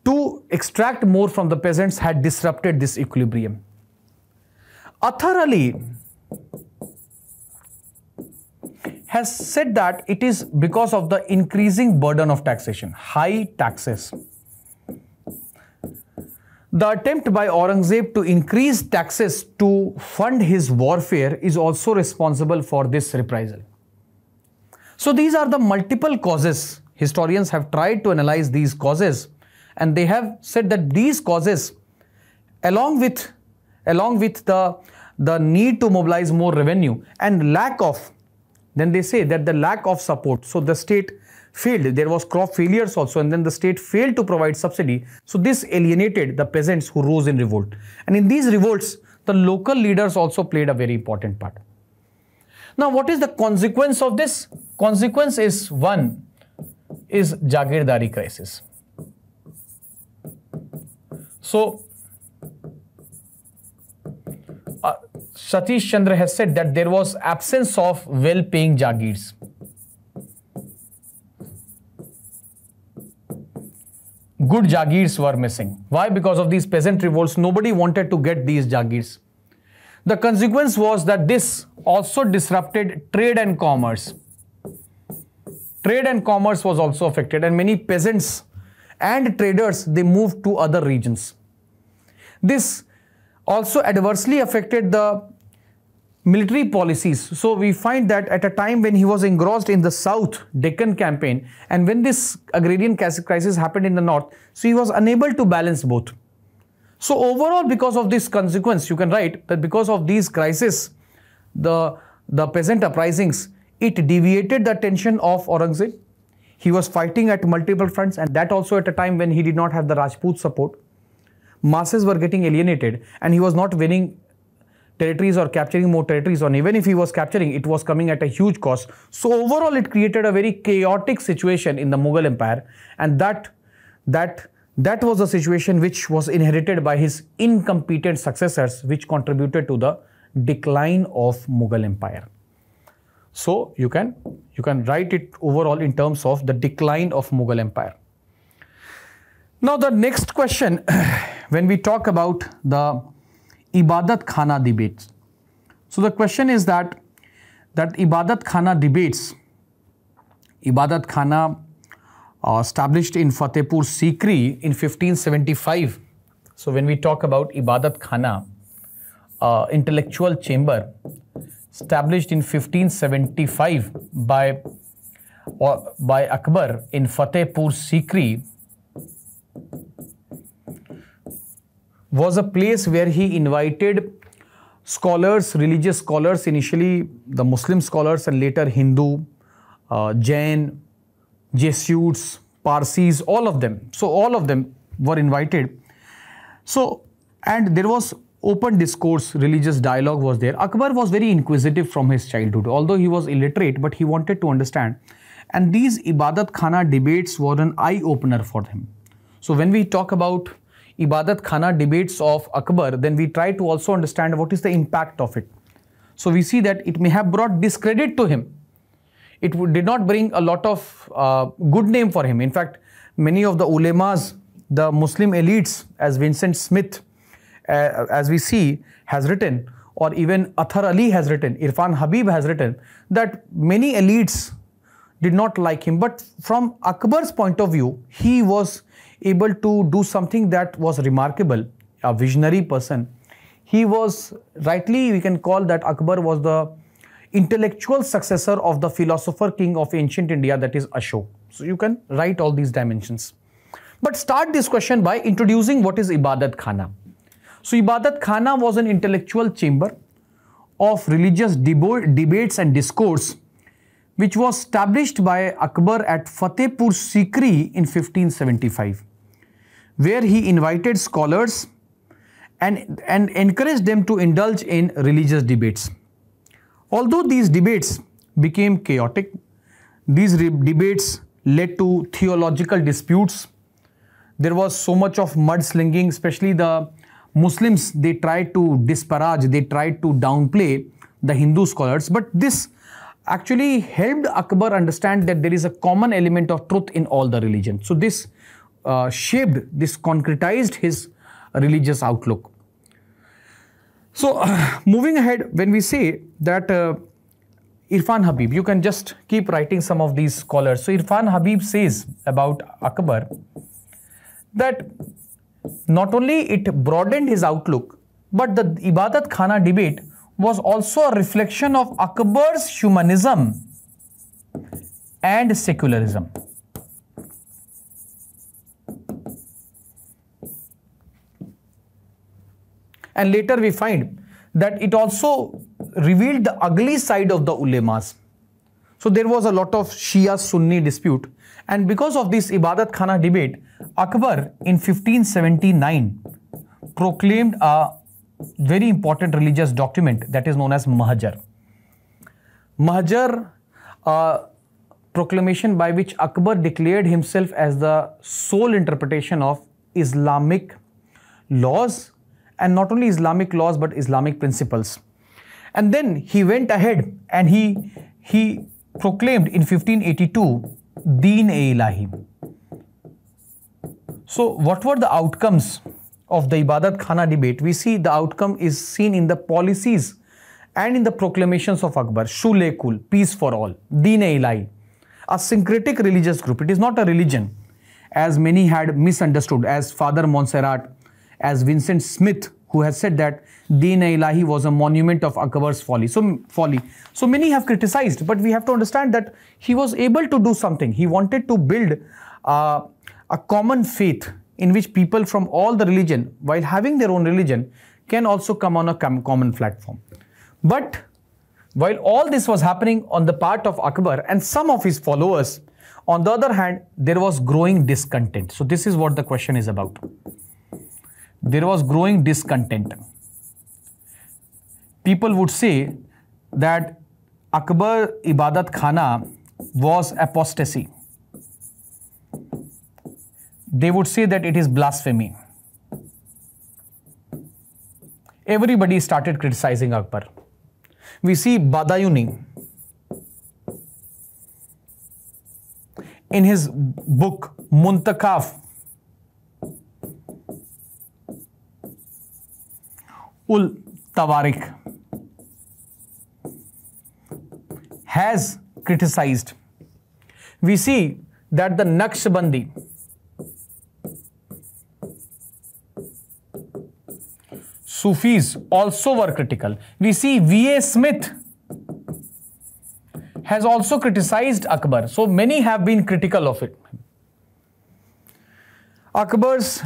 to extract more from the peasants had disrupted this equilibrium. Athar Ali has said that it is because of the increasing burden of taxation, high taxes. The attempt by Aurangzeb to increase taxes to fund his warfare is also responsible for this reprisal. So these are the multiple causes. Historians have tried to analyze these causes, and they have said that these causes, along with the need to mobilize more revenue and lack of, then they say that the lack of support. So the state failed. There was crop failures also, and then the state failed to provide subsidy. So this alienated the peasants who rose in revolt. And in these revolts, the local leaders also played a very important part. Now, what is the consequence of this? Consequence is one is Jagirdari crisis. So Satish Chandra has said that there was absence of well-paying Jagirs. Good Jagirs were missing. Why? Because of these peasant revolts, nobody wanted to get these Jagirs. The consequence was that this also disrupted trade and commerce. Trade and commerce was also affected, and many peasants and traders, they moved to other regions. This also adversely affected the military policies. So we find that at a time when he was engrossed in the South Deccan campaign, and when this agrarian crisis happened in the North, so he was unable to balance both. So overall, because of this consequence, you can write that because of these crises, the peasant uprisings, it deviated the attention of Aurangzeb. He was fighting at multiple fronts, and that also at a time when he did not have the Rajput support. Masses were getting alienated, and he was not winning territories or capturing more territories, or even if he was capturing, it was coming at a huge cost. So overall, it created a very chaotic situation in the Mughal Empire, and that was a situation which was inherited by his incompetent successors, which contributed to the decline of Mughal Empire. So you can write it overall in terms of the decline of Mughal Empire. Now the next question, when we talk about the Ibadat Khana debates. So the question is that Ibadat Khana debates, Ibadat Khana established in Fatehpur Sikri in 1575. So when we talk about Ibadat Khana, intellectual chamber established in 1575 by Akbar in Fatehpur Sikri, was a place where he invited scholars, religious scholars, initially the Muslim scholars and later Hindu, Jain, Jesuits, Parsis, all of them. So all of them were invited. So, and there was open discourse, religious dialogue was there. Akbar was very inquisitive from his childhood, although he was illiterate, but he wanted to understand. And these Ibadat Khana debates were an eye-opener for him. So when we talk about Ibadat Khana debates of Akbar, then we try to also understand what is the impact of it. So we see that it may have brought discredit to him. It did not bring a lot of good name for him. In fact, many of the ulemas, the Muslim elites, as Vincent Smith, as we see, has written, or even Athar Ali has written, Irfan Habib has written, that many elites did not like him. But from Akbar's point of view, he was able to do something that was remarkable, a visionary person. He was, rightly we can call that Akbar was the intellectual successor of the philosopher king of ancient India, that is Ashok. So you can write all these dimensions. But start this question by introducing what is Ibadat Khana. So Ibadat Khana was an intellectual chamber of religious debates and discourse, which was established by Akbar at Fatehpur Sikri in 1575, where he invited scholars and encouraged them to indulge in religious debates. Although these debates became chaotic, these debates led to theological disputes. There was so much of mudslinging, especially the Muslims, they tried to disparage, they tried to downplay the Hindu scholars. But this actually helped Akbar understand that there is a common element of truth in all the religions. So this shaped, this concretized his religious outlook. So moving ahead, when we say that Irfan Habib, you can just keep writing some of these scholars. So Irfan Habib says about Akbar that not only it broadened his outlook, but the Ibadat Khana debate was also a reflection of Akbar's humanism and secularism. And later we find that it also revealed the ugly side of the ulemas. So there was a lot of Shia-Sunni dispute. And because of this Ibadat Khana debate, Akbar in 1579 proclaimed a very important religious document that is known as Mahjar. Mahjar, a proclamation by which Akbar declared himself as the sole interpretation of Islamic laws, and not only Islamic laws but Islamic principles. And then he went ahead and he proclaimed in 1582 Deen-e-Ilahi. So what were the outcomes of the Ibadat Khana debate? We see the outcome is seen in the policies and in the proclamations of Akbar. Shule-Kul, peace for all, Deen-e-Ilahi, a syncretic religious group. It is not a religion, as many had misunderstood, as Father Montserrat, as Vincent Smith, who has said that Deen-e-Ilahi was a monument of Akbar's folly. So many have criticized, but we have to understand that he was able to do something. He wanted to build a common faith in which people from all the religion, while having their own religion, can also come on a common platform. But while all this was happening on the part of Akbar and some of his followers, on the other hand, there was growing discontent. So this is what the question is about. There was growing discontent. People would say that Akbar Ibadat Khana was apostasy. They would say that it is blasphemy. Everybody started criticizing Akbar. We see Badayuni in his book Muntakaf ul Tawarik has criticized. We see that the Naqshbandi, Sufis also were critical. We see V.A. Smith has also criticized Akbar. So many have been critical of it. Akbar's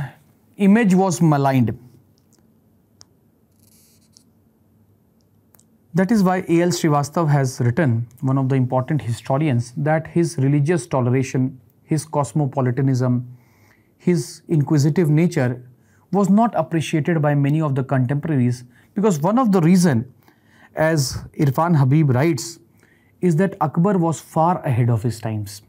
image was maligned. That is why A.L. Srivastav has written, one of the important historians, that his religious toleration, his cosmopolitanism, his inquisitive nature was not appreciated by many of the contemporaries, because one of the reasons, as Irfan Habib writes, is that Akbar was far ahead of his times.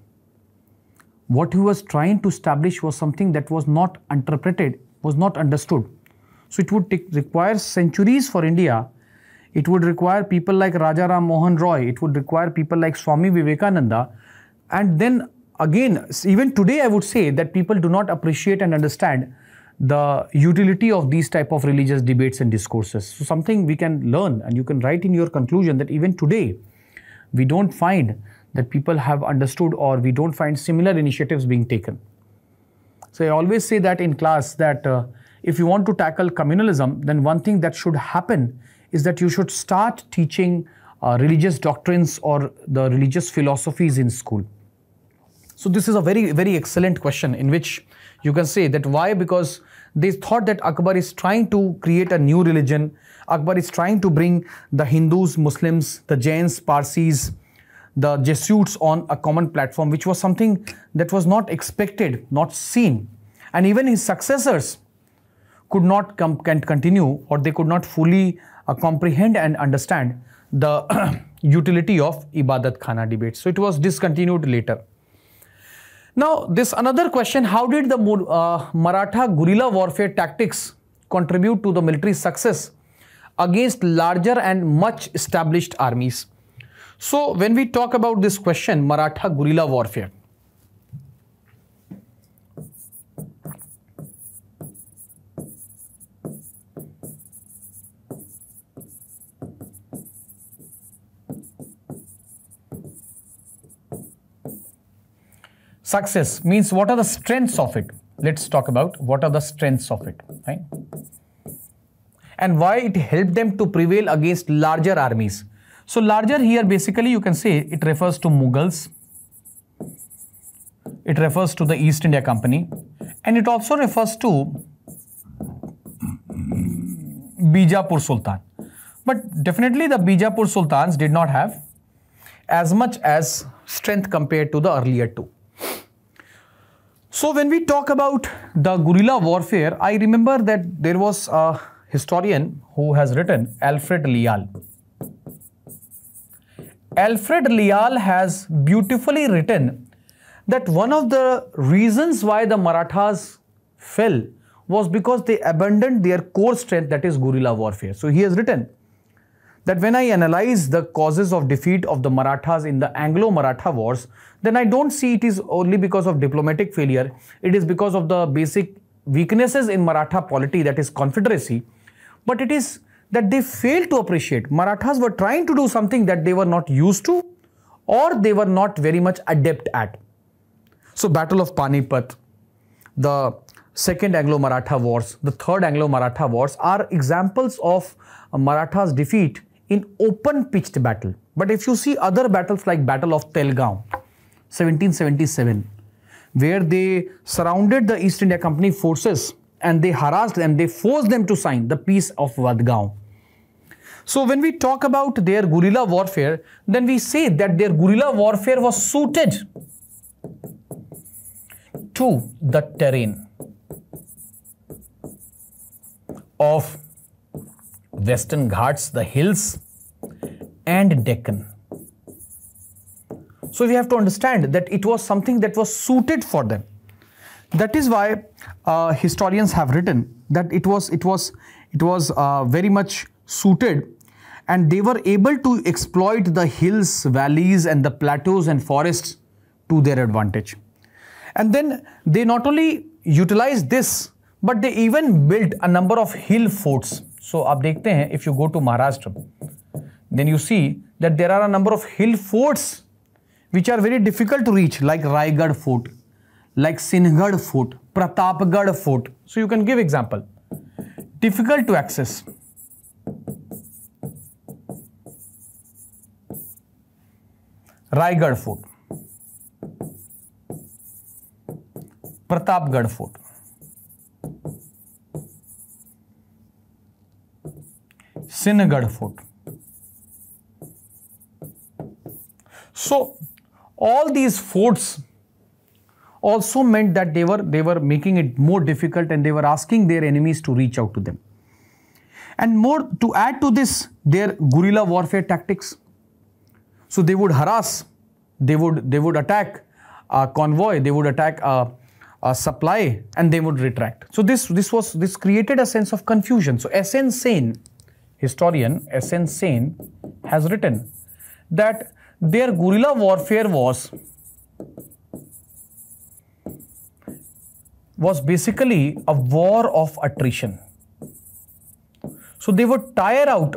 What he was trying to establish was something that was not interpreted, was not understood. So it would require centuries for India. It would require people like Raja Ram Mohan Roy. It would require people like Swami Vivekananda. And then again, even today I would say that people do not appreciate and understand the utility of these type of religious debates and discourses. So something we can learn, and you can write in your conclusion that even today we don't find that people have understood, or we don't find similar initiatives being taken. So I always say that in class that if you want to tackle communalism, then one thing that should happen is that you should start teaching religious doctrines or the religious philosophies in school. So this is a very, very excellent question in which you can say that why? Because they thought that Akbar is trying to create a new religion. Akbar is trying to bring the Hindus, Muslims, the Jains, Parsis, the Jesuits on a common platform, which was something that was not expected, not seen. And even his successors could not continue, or they could not fully comprehend and understand the utility of Ibadat Khana debate. So it was discontinued later. Now, this another question, how did the Maratha guerrilla warfare tactics contribute to the military success against larger and much established armies? So, when we talk about this question, Maratha guerrilla warfare, success means what are the strengths of it. Let's talk about what are the strengths of it, right? And why it helped them to prevail against larger armies. So larger here basically you can say it refers to Mughals, it refers to the East India Company, and it also refers to Bijapur Sultan. But definitely the Bijapur Sultans did not have as much as strength compared to the earlier two. So when we talk about the guerrilla warfare, I remember that there was a historian who has written, Alfred Lyall. Alfred Lyall has beautifully written that one of the reasons why the Marathas fell was because they abandoned their core strength, that is guerrilla warfare. So he has written that when I analyze the causes of defeat of the Marathas in the Anglo-Maratha wars, then I don't see it is only because of diplomatic failure. It is because of the basic weaknesses in Maratha polity, that is confederacy. But it is that they failed to appreciate. Marathas were trying to do something that they were not used to or they were not very much adept at. So Battle of Panipat, the Second Anglo-Maratha Wars, the Third Anglo-Maratha Wars are examples of Marathas' defeat in open pitched battle. But if you see other battles like Battle of Telgaon, 1777, where they surrounded the East India Company forces and they harassed them, they forced them to sign the Peace of Vadgaon. So when we talk about their guerrilla warfare, then we say that their guerrilla warfare was suited to the terrain of Western Ghats, the hills, and Deccan. So we have to understand that it was something that was suited for them. That is why historians have written that it was very much suited, and they were able to exploit the hills, valleys, and the plateaus and forests to their advantage. And then they not only utilized this, but they even built a number of hill forts. So आप देखते हैं, if you go to Maharashtra, then you see that there are a number of hill forts which are very difficult to reach, like Raigad Fort, like Sinhgad Fort, Pratapgarh Fort. So you can give example. Difficult to access. Raigad Fort, Pratapgarh Fort, Sinhgad Fort. So all these forts also meant that they were making it more difficult, and they were asking their enemies to reach out to them. And more to add to this, their guerrilla warfare tactics. So they would harass, they would attack a convoy, they would attack a supply, and they would retract. So this created a sense of confusion. So S.N. Sen, historian S.N. Sen, has written that their guerrilla warfare was basically a war of attrition. So they would tire out.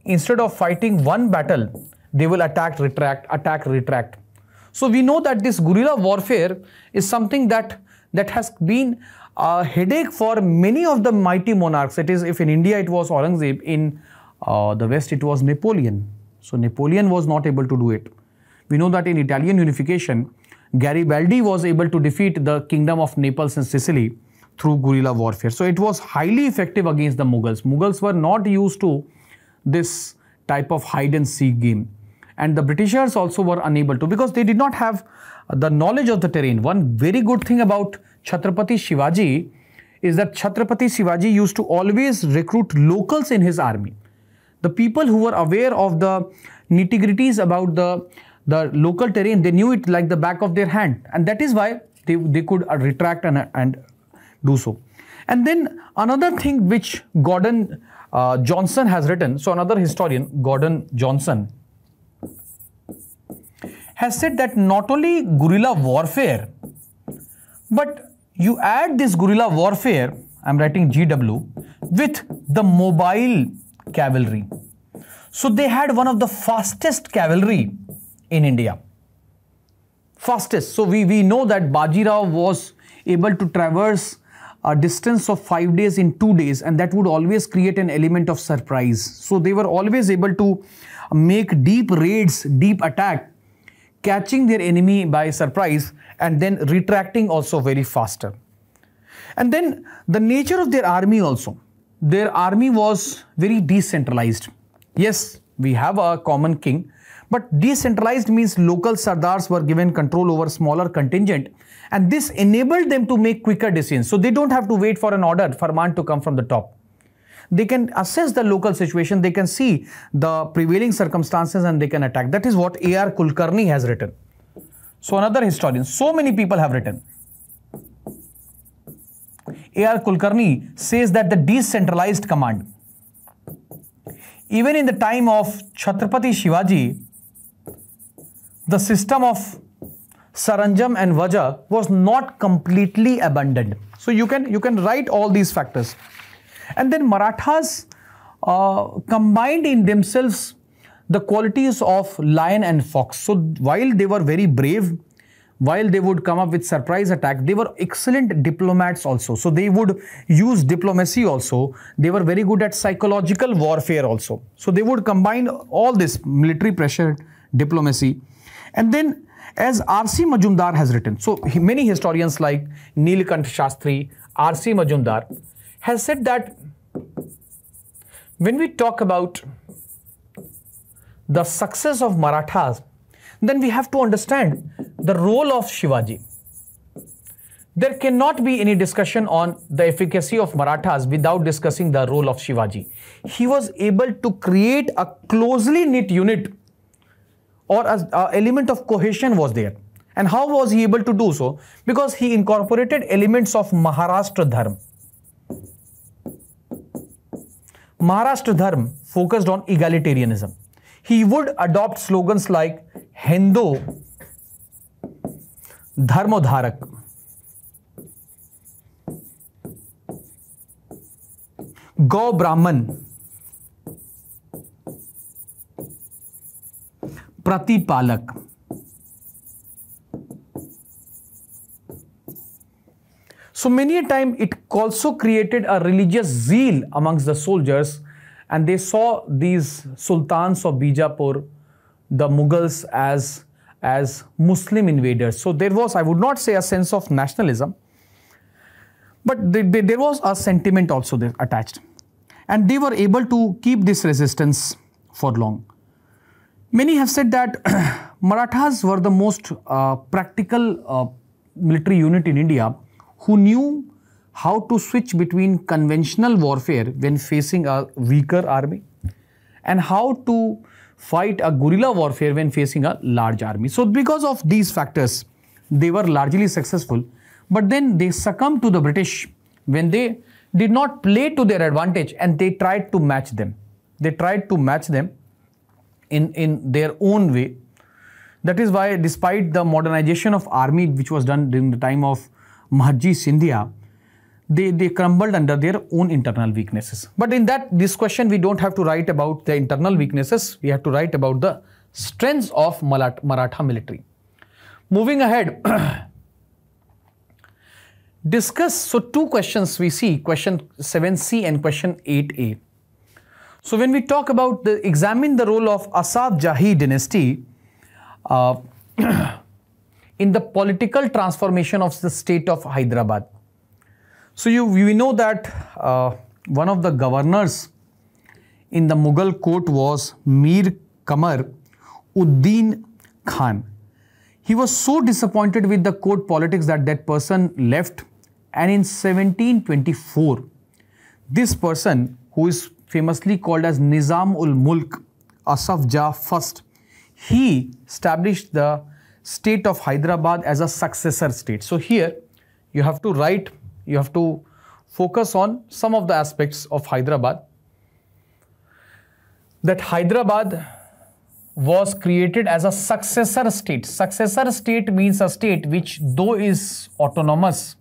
Instead of fighting one battle, they will attack, retract. So we know that this guerrilla warfare is something that has been a headache for many of the mighty monarchs. It is, if in India it was Aurangzeb, in the West it was Napoleon. So Napoleon was not able to do it. We know that in Italian unification, Garibaldi was able to defeat the kingdom of Naples and Sicily through guerrilla warfare. So it was highly effective against the Mughals. Mughals were not used to this type of hide and seek game. And the Britishers also were unable to, because they did not have the knowledge of the terrain. One very good thing about Chhatrapati Shivaji is that Chhatrapati Shivaji used to always recruit locals in his army. The people who were aware of the nitty-gritties about the local terrain, they knew it like the back of their hand. And that is why they could retract and do so. And then another thing which Gordon Johnson has written, so another historian, Gordon Johnson, has said that not only guerrilla warfare, but you add this guerrilla warfare, I'm writing GW, with the mobile cavalry. So they had one of the fastest cavalry in India. fastest. So we know that Bajirao was able to traverse a distance of 5 days in 2 days, and that would always create an element of surprise. So they were always able to make deep raids, deep attack, catching their enemy by surprise and then retracting also very faster. And then the nature of their army also. Their army was very decentralized. Yes, we have a common king, but decentralized means local sardars were given control over smaller contingent, and this enabled them to make quicker decisions. So they don't have to wait for an order, farman to come from the top. They can assess the local situation, they can see the prevailing circumstances, and they can attack. That is what A.R. Kulkarni has written. So another historian, so many people have written. A.R. Kulkarni says that the decentralized command, even in the time of Chhatrapati Shivaji, the system of Saranjam and Vaja was not completely abandoned. So you can write all these factors. And then Marathas combined in themselves the qualities of lion and fox. So while they were very brave, while they would come up with surprise attack, they were excellent diplomats also. So they would use diplomacy also. They were very good at psychological warfare also. So they would combine all this military pressure, diplomacy. And then as R.C. Majumdar has written, so many historians like Neelkant Shastri, R.C. Majumdar has said that when we talk about the success of Marathas, then we have to understand the role of Shivaji. There cannot be any discussion on the efficacy of Marathas without discussing the role of Shivaji. He was able to create a closely knit unit, or an element of cohesion was there. And how was he able to do so? Because he incorporated elements of Maharashtra Dharma. Maharashtra Dharma focused on egalitarianism. He would adopt slogans like Hindo Dharmodharak, Gau Brahman, Pratipalak. So many a time it also created a religious zeal amongst the soldiers, and they saw these sultans of Bijapur, the Mughals, as Muslim invaders. So there was, I would not say a sense of nationalism, but there was a sentiment also there attached. And they were able to keep this resistance for long. Many have said that Marathas were the most practical military unit in India who knew how to switch between conventional warfare when facing a weaker army and how to fight a guerrilla warfare when facing a large army. So because of these factors, they were largely successful, but then they succumbed to the British when they did not play to their advantage and they tried to match them. They tried to match them in their own way. That is why despite the modernization of army which was done during the time of Mahadji Scindia, they crumbled under their own internal weaknesses. But in this question, we don't have to write about the internal weaknesses. We have to write about the strengths of Maratha military. Moving ahead, discuss. So two questions we see, question 7C and question 8A. So when we talk about examine the role of Asaf Jahi dynasty in the political transformation of the state of Hyderabad. So we know that one of the governors in the Mughal court was Mir Kamar Uddin Khan. He was so disappointed with the court politics that person left, and in 1724, this person, who is famously called as Nizam ul Mulk, Asaf Jah I, he established the state of Hyderabad as a successor state. So here you have to write, you have to focus on some of the aspects of Hyderabad. That Hyderabad was created as a successor state. Successor state means a state which, though is autonomous,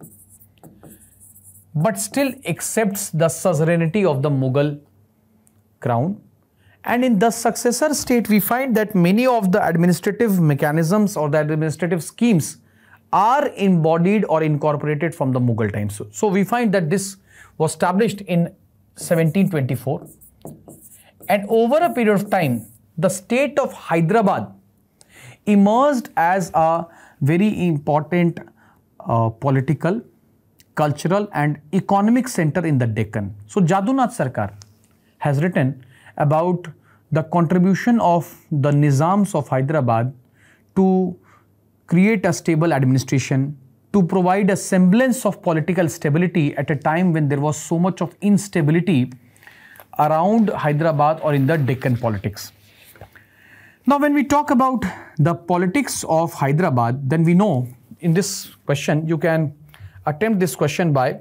but still accepts the suzerainty of the Mughal crown And in the successor state, we find that many of the administrative mechanisms or the administrative schemes are embodied or incorporated from the Mughal times. So we find that this was established in 1724. And over a period of time, the state of Hyderabad emerged as a very important political, cultural and economic center in the Deccan. So Jadunath Sarkar has written about the contribution of the Nizams of Hyderabad to create a stable administration, to provide a semblance of political stability at a time when there was so much of instability around Hyderabad or in the Deccan politics. Now, when we talk about the politics of Hyderabad, then we know in this question, you can attempt this question by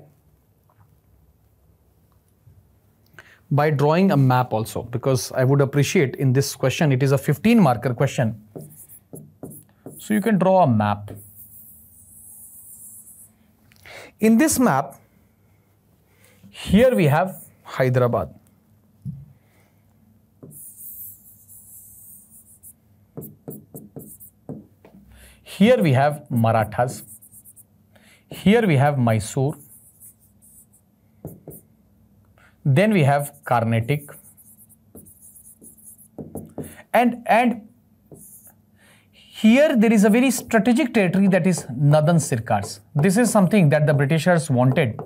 drawing a map also, because I would appreciate in this question, it is a 15 marker question. So you can draw a map. In this map, here we have Hyderabad. Here we have Marathas. Here we have Mysore. Then we have Carnatic. And here there is a very strategic territory, that is Northern Sircars. This is something that the Britishers wanted,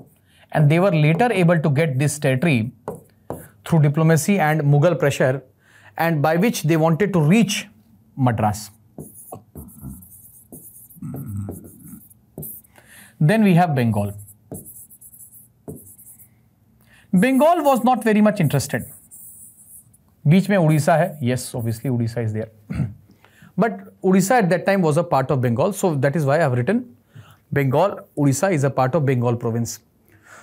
and they were later able to get this territory through diplomacy and Mughal pressure, and by which they wanted to reach Madras. Then we have Bengal. Bengal was not very much interested. Beach mein Odisha hai. Yes, obviously Odisha is there. But Odisha at that time was a part of Bengal. So that is why I have written Bengal. Odisha is a part of Bengal province.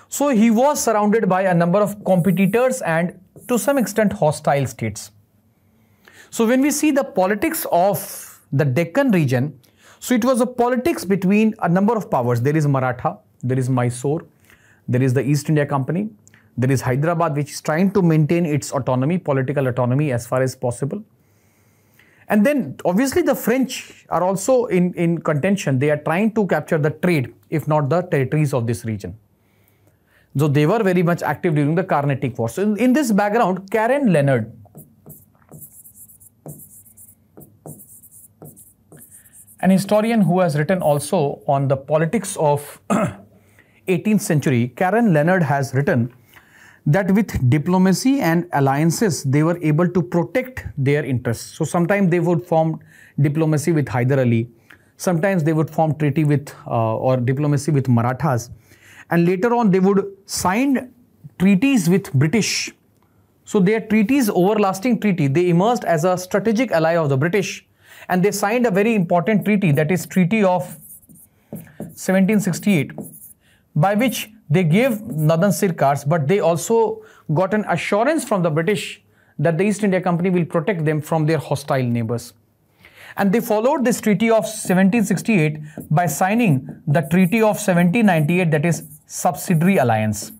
So he was surrounded by a number of competitors and to some extent hostile states. So when we see the politics of the Deccan region, so it was a politics between a number of powers. There is Maratha, there is Mysore, there is the East India Company, there is Hyderabad, which is trying to maintain its autonomy, political autonomy as far as possible. And then obviously the French are also in contention. They are trying to capture the trade, if not the territories of this region. So they were very much active during the Carnatic War. So in this background, Karen Leonard, an historian who has written also on the politics of 18th century, Karen Leonard has written that with diplomacy and alliances, they were able to protect their interests. So sometimes they would form diplomacy with Hyder Ali. Sometimes they would form treaty with or diplomacy with Marathas. And later on, they would sign treaties with British. So their treaties, overlasting treaty, they emerged as a strategic ally of the British. And they signed a very important treaty, that is Treaty of 1768, by which they gave Northern Sircars, but they also got an assurance from the British that the East India Company will protect them from their hostile neighbors. And they followed this Treaty of 1768 by signing the Treaty of 1798, that is Subsidiary Alliance.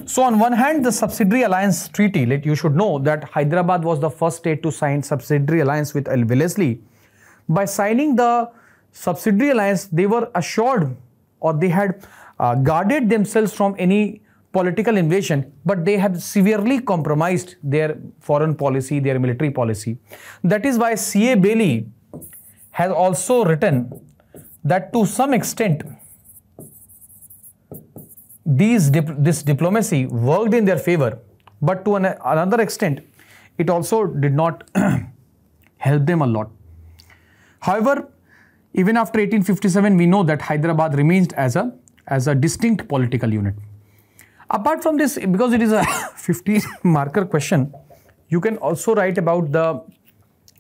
So on one hand, the Subsidiary Alliance Treaty, you should know that Hyderabad was the first state to sign Subsidiary Alliance with Wellesley. By signing the Subsidiary Alliance, they were assured, or they had guarded themselves from any political invasion, but they had severely compromised their foreign policy, their military policy. That is why C.A. Bailey has also written that to some extent, this diplomacy worked in their favor, but to another extent, it also did not help them a lot. However, even after 1857, we know that Hyderabad remained as a distinct political unit. Apart from this, because it is a 15 marker question, you can also write about the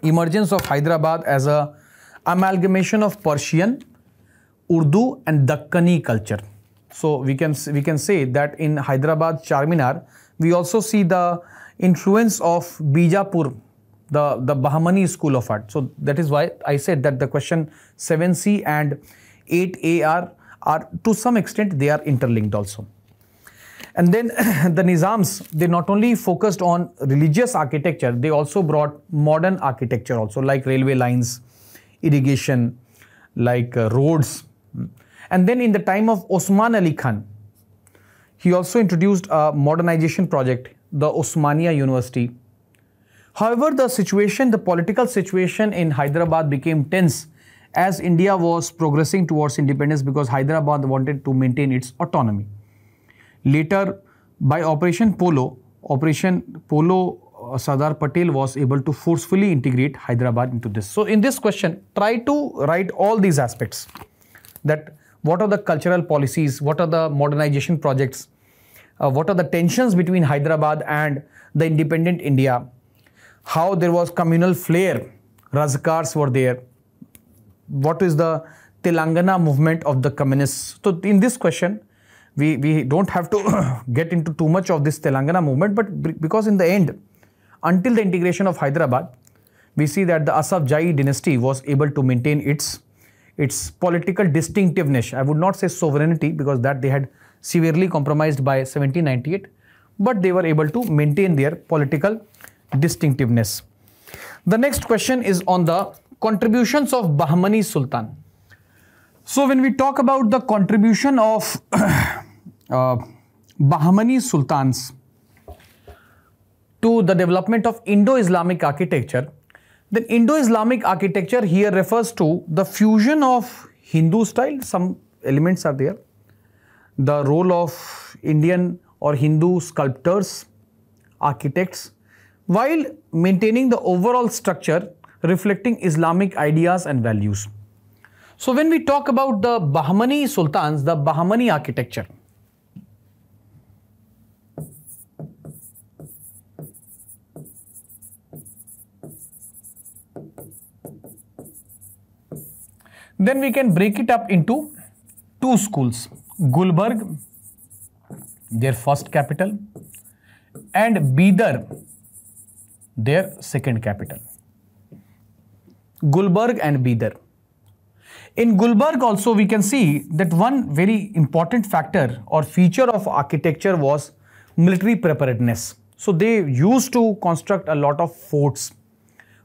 emergence of Hyderabad as a amalgamation of Persian, Urdu and Dakkani culture. So we can say that in Hyderabad Charminar, we also see the influence of Bijapur, the Bahmani school of art. So that is why I said that the question 7C and 8A are to some extent they are interlinked also. And then the Nizams, they not only focused on religious architecture, they also brought modern architecture also, like railway lines, irrigation, like roads. And then in the time of Osman Ali Khan, he also introduced a modernization project, the Osmania University. However, the political situation in Hyderabad became tense as India was progressing towards independence because Hyderabad wanted to maintain its autonomy. Later, by Operation Polo, Sardar Patel was able to forcefully integrate Hyderabad into this. So in this question, try to write all these aspects. That what are the cultural policies, what are the modernization projects, what are the tensions between Hyderabad and the independent India, how there was communal flair, Razakars were there, what is the Telangana movement of the communists. So in this question, we don't have to get into too much of this Telangana movement, but because in the end, until the integration of Hyderabad, we see that the Asaf Jai dynasty was able to maintain its political distinctiveness. I would not say sovereignty because that they had severely compromised by 1798, but they were able to maintain their political distinctiveness. The next question is on the contributions of Bahmani Sultan. So when we talk about the contribution of Bahmani Sultans to the development of Indo-Islamic architecture, then Indo-Islamic architecture here refers to the fusion of Hindu style, some elements are there, the role of Indian or Hindu sculptors, architects, while maintaining the overall structure reflecting Islamic ideas and values. So when we talk about the Bahmani Sultans, the Bahmani architecture, then we can break it up into two schools. Gulbarg, their first capital, and Bidar, their second capital. Gulbarg and Bidar. In Gulbarg also we can see that one very important factor or feature of architecture was military preparedness. So they used to construct a lot of forts.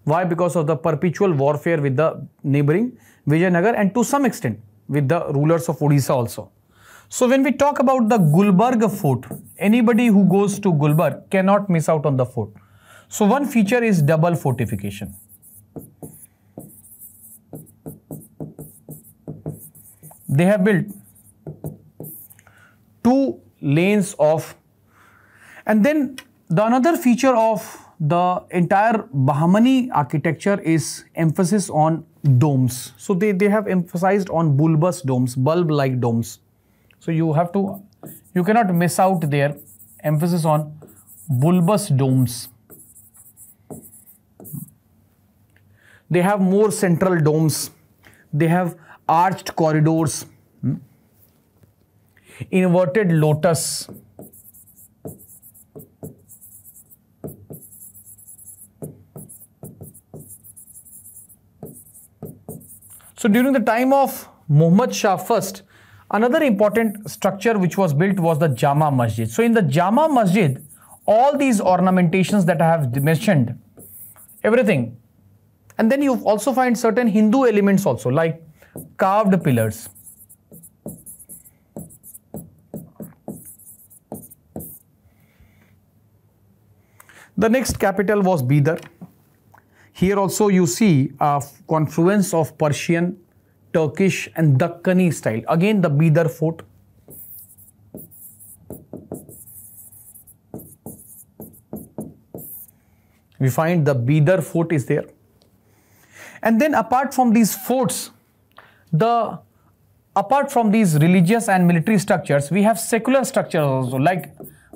Why? Because of the perpetual warfare with the neighboring Vijayanagar and to some extent with the rulers of Odisha also. So when we talk about the Gulbarg fort, anybody who goes to Gulbarg cannot miss out on the fort. So one feature is double fortification. They have built two lanes of, and then the another feature of the entire Bahmani architecture is emphasis on domes. So they have emphasized on bulbous domes, bulb-like domes. So you cannot miss out their emphasis on bulbous domes. They have more central domes. They have arched corridors, inverted lotus. So during the time of Muhammad Shah first, another important structure which was built was the Jama Masjid. So in the Jama Masjid, all these ornamentations that I have mentioned, everything. And then you also find certain Hindu elements also, like carved pillars. The next capital was Bidar. Here also you see a confluence of Persian, Turkish and Dakkani style. Again the Bidar fort. We find the Bidar fort is there. And then apart from these forts, apart from these religious and military structures, we have secular structures also, like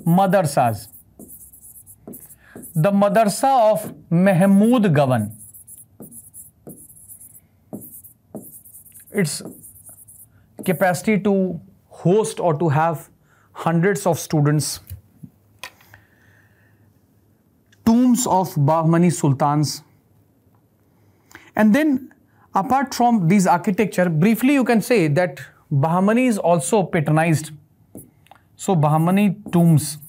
madrasas. The madrasa of Mahmud Gawan, its capacity to host or to have hundreds of students. Tombs of Bahmani Sultans. And then apart from these architecture, briefly you can say that Bahmanis also patronized So Bahmani tombs.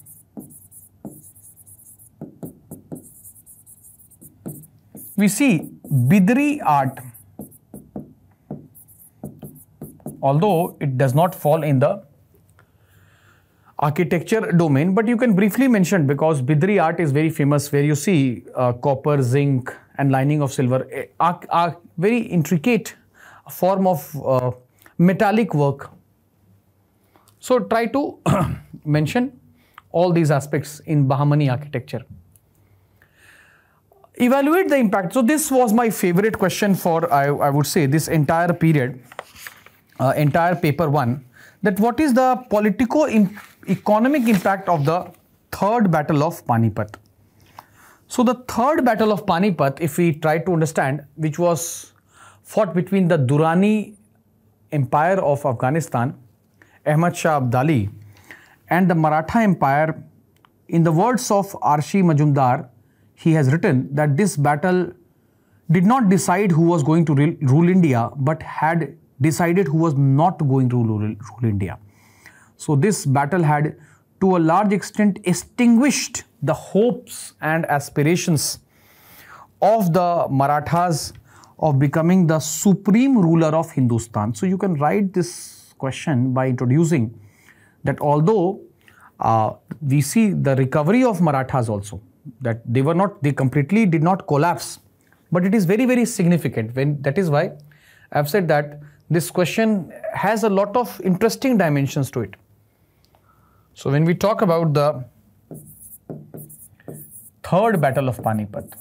We see Bidri art, although it does not fall in the architecture domain, but you can briefly mention because Bidri art is very famous, where you see copper, zinc and lining of silver, are very intricate form of metallic work. So try to mention all these aspects in Bahmani architecture. Evaluate the impact. So this was my favorite question for, I would say, this entire period, entire paper 1, that what is the politico-economic impact of the third battle of Panipat. So the third battle of Panipat, if we try to understand, which was fought between the Durrani Empire of Afghanistan, Ahmad Shah Abdali, and the Maratha Empire, in the words of Arshi Majumdar, he has written that this battle did not decide who was going to rule India, but had decided who was not going to rule India. So this battle had to a large extent extinguished the hopes and aspirations of the Marathas of becoming the supreme ruler of Hindustan. So you can write this question by introducing that although we see the recovery of Marathas also, that they completely did not collapse, but it is very, very significant. That is why I have said that this question has a lot of interesting dimensions to it. So when we talk about the third battle of Panipat,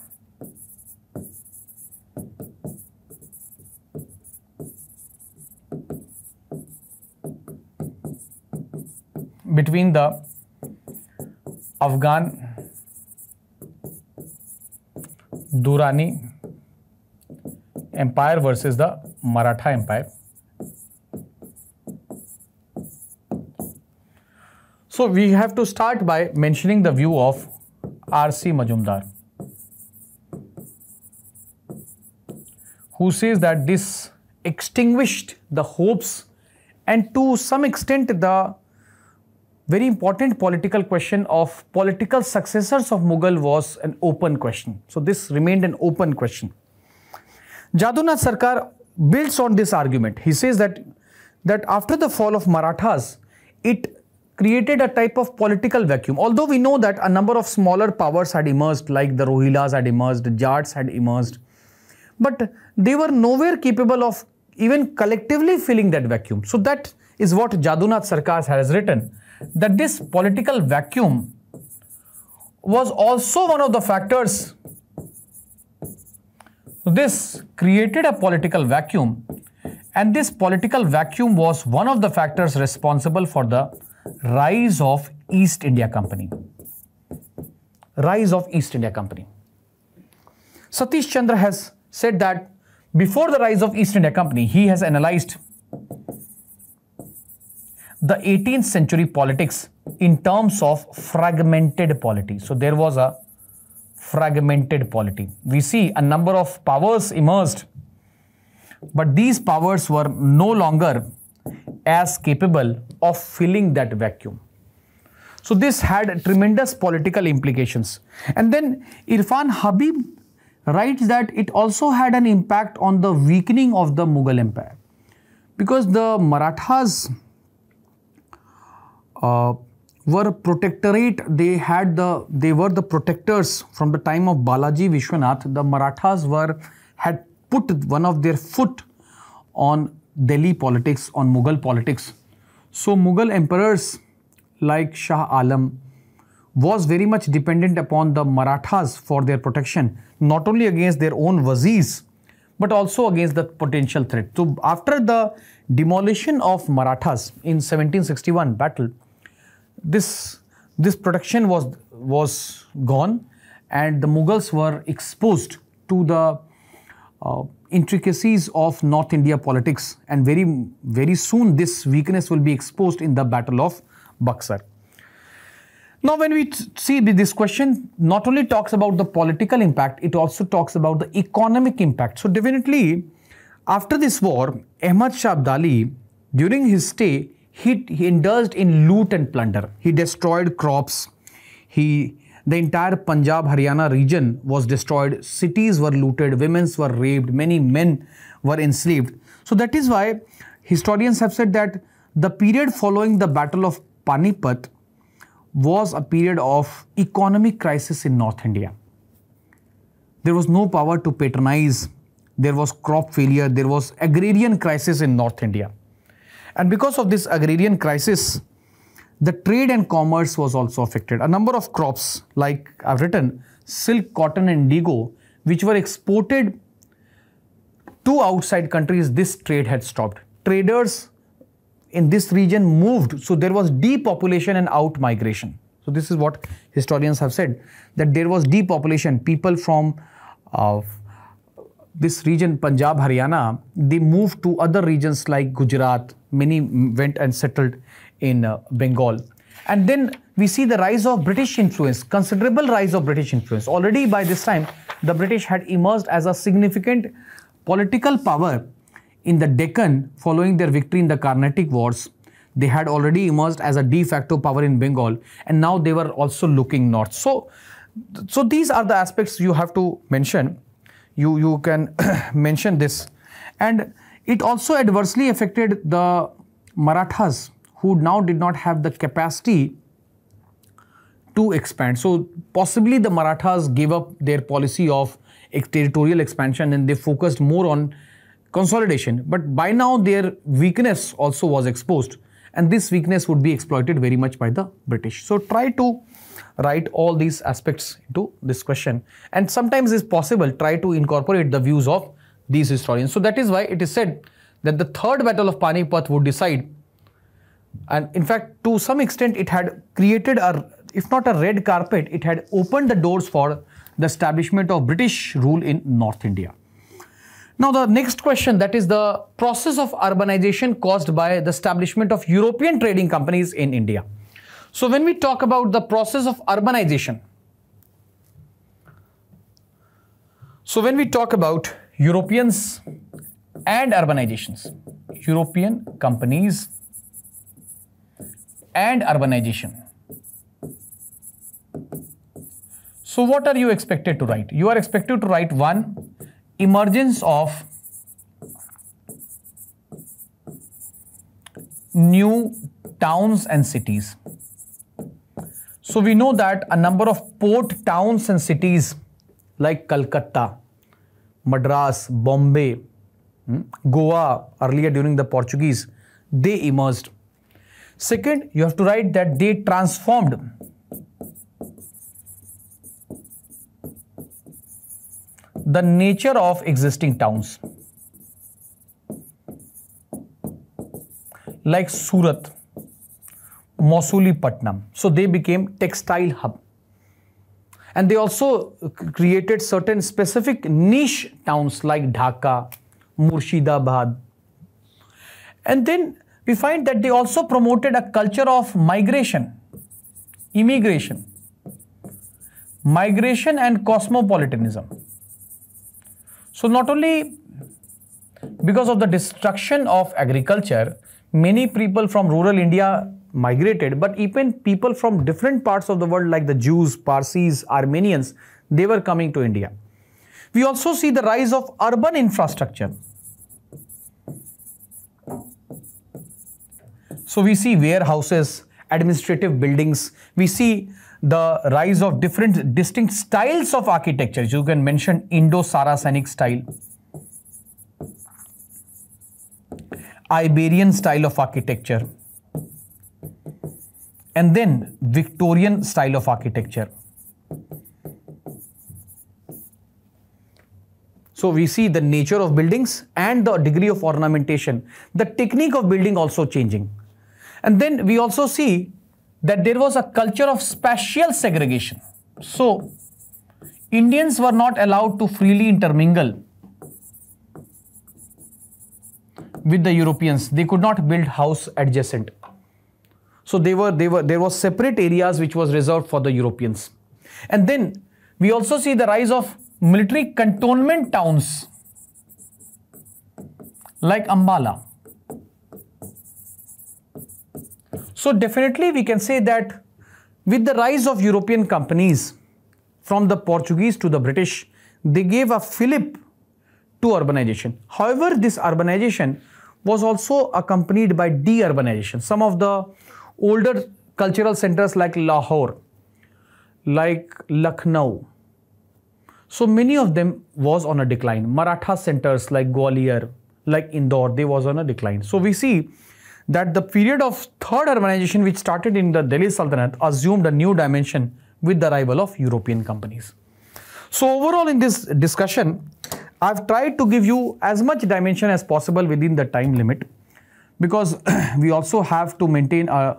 between the Afghan Durrani Empire versus the Maratha Empire. So we have to start by mentioning the view of R.C. Majumdar, who says that this extinguished the hopes and to some extent the very important political question of political successors of Mughal was an open question. So this remained an open question. Jadunath Sarkar builds on this argument. He says that after the fall of Marathas, it created a type of political vacuum. Although we know that a number of smaller powers had emerged, like the Rohilas had emerged, the Jats had emerged, but they were nowhere capable of even collectively filling that vacuum. So that is what Jadunath Sarkar has written, that this political vacuum was also one of the factors. This created a political vacuum, and this political vacuum was one of the factors responsible for the rise of East India Company. Rise of East India Company. Satish Chandra has said that before the rise of East India Company, he has analyzed the 18th century politics in terms of fragmented polity. So there was a fragmented polity. We see a number of powers emerged, but these powers were no longer as capable of filling that vacuum. So this had tremendous political implications. And then Irfan Habib writes that it also had an impact on the weakening of the Mughal Empire, because the Marathas were protectorate. They were the protectors from the time of Balaji Vishwanath. The Marathas had put one of their foot on Delhi politics, on Mughal politics. So Mughal emperors like Shah Alam was very much dependent upon the Marathas for their protection, not only against their own wazirs, but also against the potential threat. So after the demolition of Marathas in 1761 battle, this protection was gone, and the Mughals were exposed to the intricacies of North India politics, and very, very soon this weakness will be exposed in the Battle of Buxar. Now when we see this question not only talks about the political impact, it also talks about the economic impact. So definitely after this war, Ahmad Shah Abdali, during his stay, he indulged in loot and plunder. He destroyed crops. The entire Punjab, Haryana region was destroyed. Cities were looted. Women were raped. Many men were enslaved. So that is why historians have said that the period following the Battle of Panipat was a period of economic crisis in North India. There was no power to patronize. There was crop failure. There was agrarian crisis in North India. And because of this agrarian crisis, the trade and commerce was also affected. A number of crops, like I've written, silk, cotton, and indigo, which were exported to outside countries, this trade had stopped. Traders in this region moved, so there was depopulation and out-migration. So this is what historians have said, that there was depopulation. People from this region, Punjab, Haryana, they moved to other regions like Gujarat. Many went and settled in Bengal. And then we see the rise of British influence, considerable rise of British influence. Already by this time, the British had emerged as a significant political power in the Deccan following their victory in the Carnatic Wars. They had already emerged as a de facto power in Bengal, and now they were also looking north. So these are the aspects you have to mention. You can mention this. And it also adversely affected the Marathas, who now did not have the capacity to expand. So possibly the Marathas gave up their policy of territorial expansion and they focused more on consolidation. But by now their weakness also was exposed, and this weakness would be exploited very much by the British. So try to write all these aspects into this question, and sometimes it's possible, try to incorporate the views of these historians. So that is why it is said that the third battle of Panipat would decide, and in fact to some extent it had created if not a red carpet, it had opened the doors for the establishment of British rule in North India. Now the next question, that is the process of urbanization caused by the establishment of European trading companies in India. So when we talk about the process of urbanization, so when we talk about Europeans and urbanizations, European companies and urbanization. So what are you expected to write? You are expected to write 1. Emergence of new towns and cities. So we know that a number of port towns and cities like Calcutta, Madras, Bombay, Goa, earlier during the Portuguese, they emerged. Second, you have to write that they transformed the nature of existing towns like Surat, Mausulipatnam. So they became textile hub. And they also created certain specific niche towns like Dhaka, Murshidabad. And then we find that they also promoted a culture of migration, immigration, migration and cosmopolitanism. So not only because of the destruction of agriculture, many people from rural India migrated, but even people from different parts of the world like the Jews, Parsis, Armenians, they were coming to India. We also see the rise of urban infrastructure. So we see warehouses, administrative buildings. We see the rise of different distinct styles of architecture. You can mention Indo-Saracenic style, Iberian style of architecture, and then Victorian style of architecture. So we see the nature of buildings and the degree of ornamentation, the technique of building also changing. And then we also see that there was a culture of spatial segregation. So Indians were not allowed to freely intermingle with the Europeans. They could not build house adjacent. So there were separate areas which was reserved for the Europeans. And then we also see the rise of military cantonment towns like Ambala. So definitely we can say that with the rise of European companies from the Portuguese to the British, they gave a fillip to urbanization. However, this urbanization was also accompanied by de-urbanization. Some of the older cultural centers like Lahore, like Lucknow, so many of them was on a decline. Maratha centers like Gwalior, like Indore, they was on a decline. So we see that the period of third urbanization which started in the Delhi Sultanate assumed a new dimension with the arrival of European companies. So overall in this discussion, I've tried to give you as much dimension as possible within the time limit, because we also have to maintain a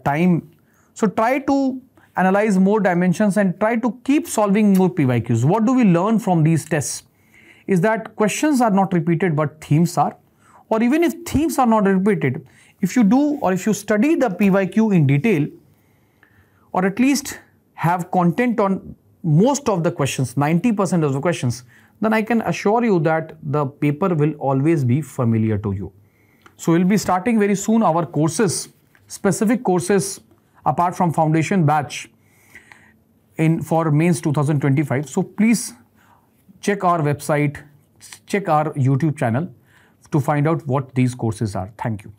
time. So try to analyze more dimensions and try to keep solving more PYQs. What do we learn from these tests? Is that questions are not repeated but themes are, or even if themes are not repeated, if you do or if you study the PYQ in detail, or at least have content on most of the questions, 90% of the questions, then I can assure you that the paper will always be familiar to you. So we'll be starting very soon our courses, specific courses apart from foundation batch for mains 2025. So please check our website, check our YouTube channel to find out what these courses are. Thank you.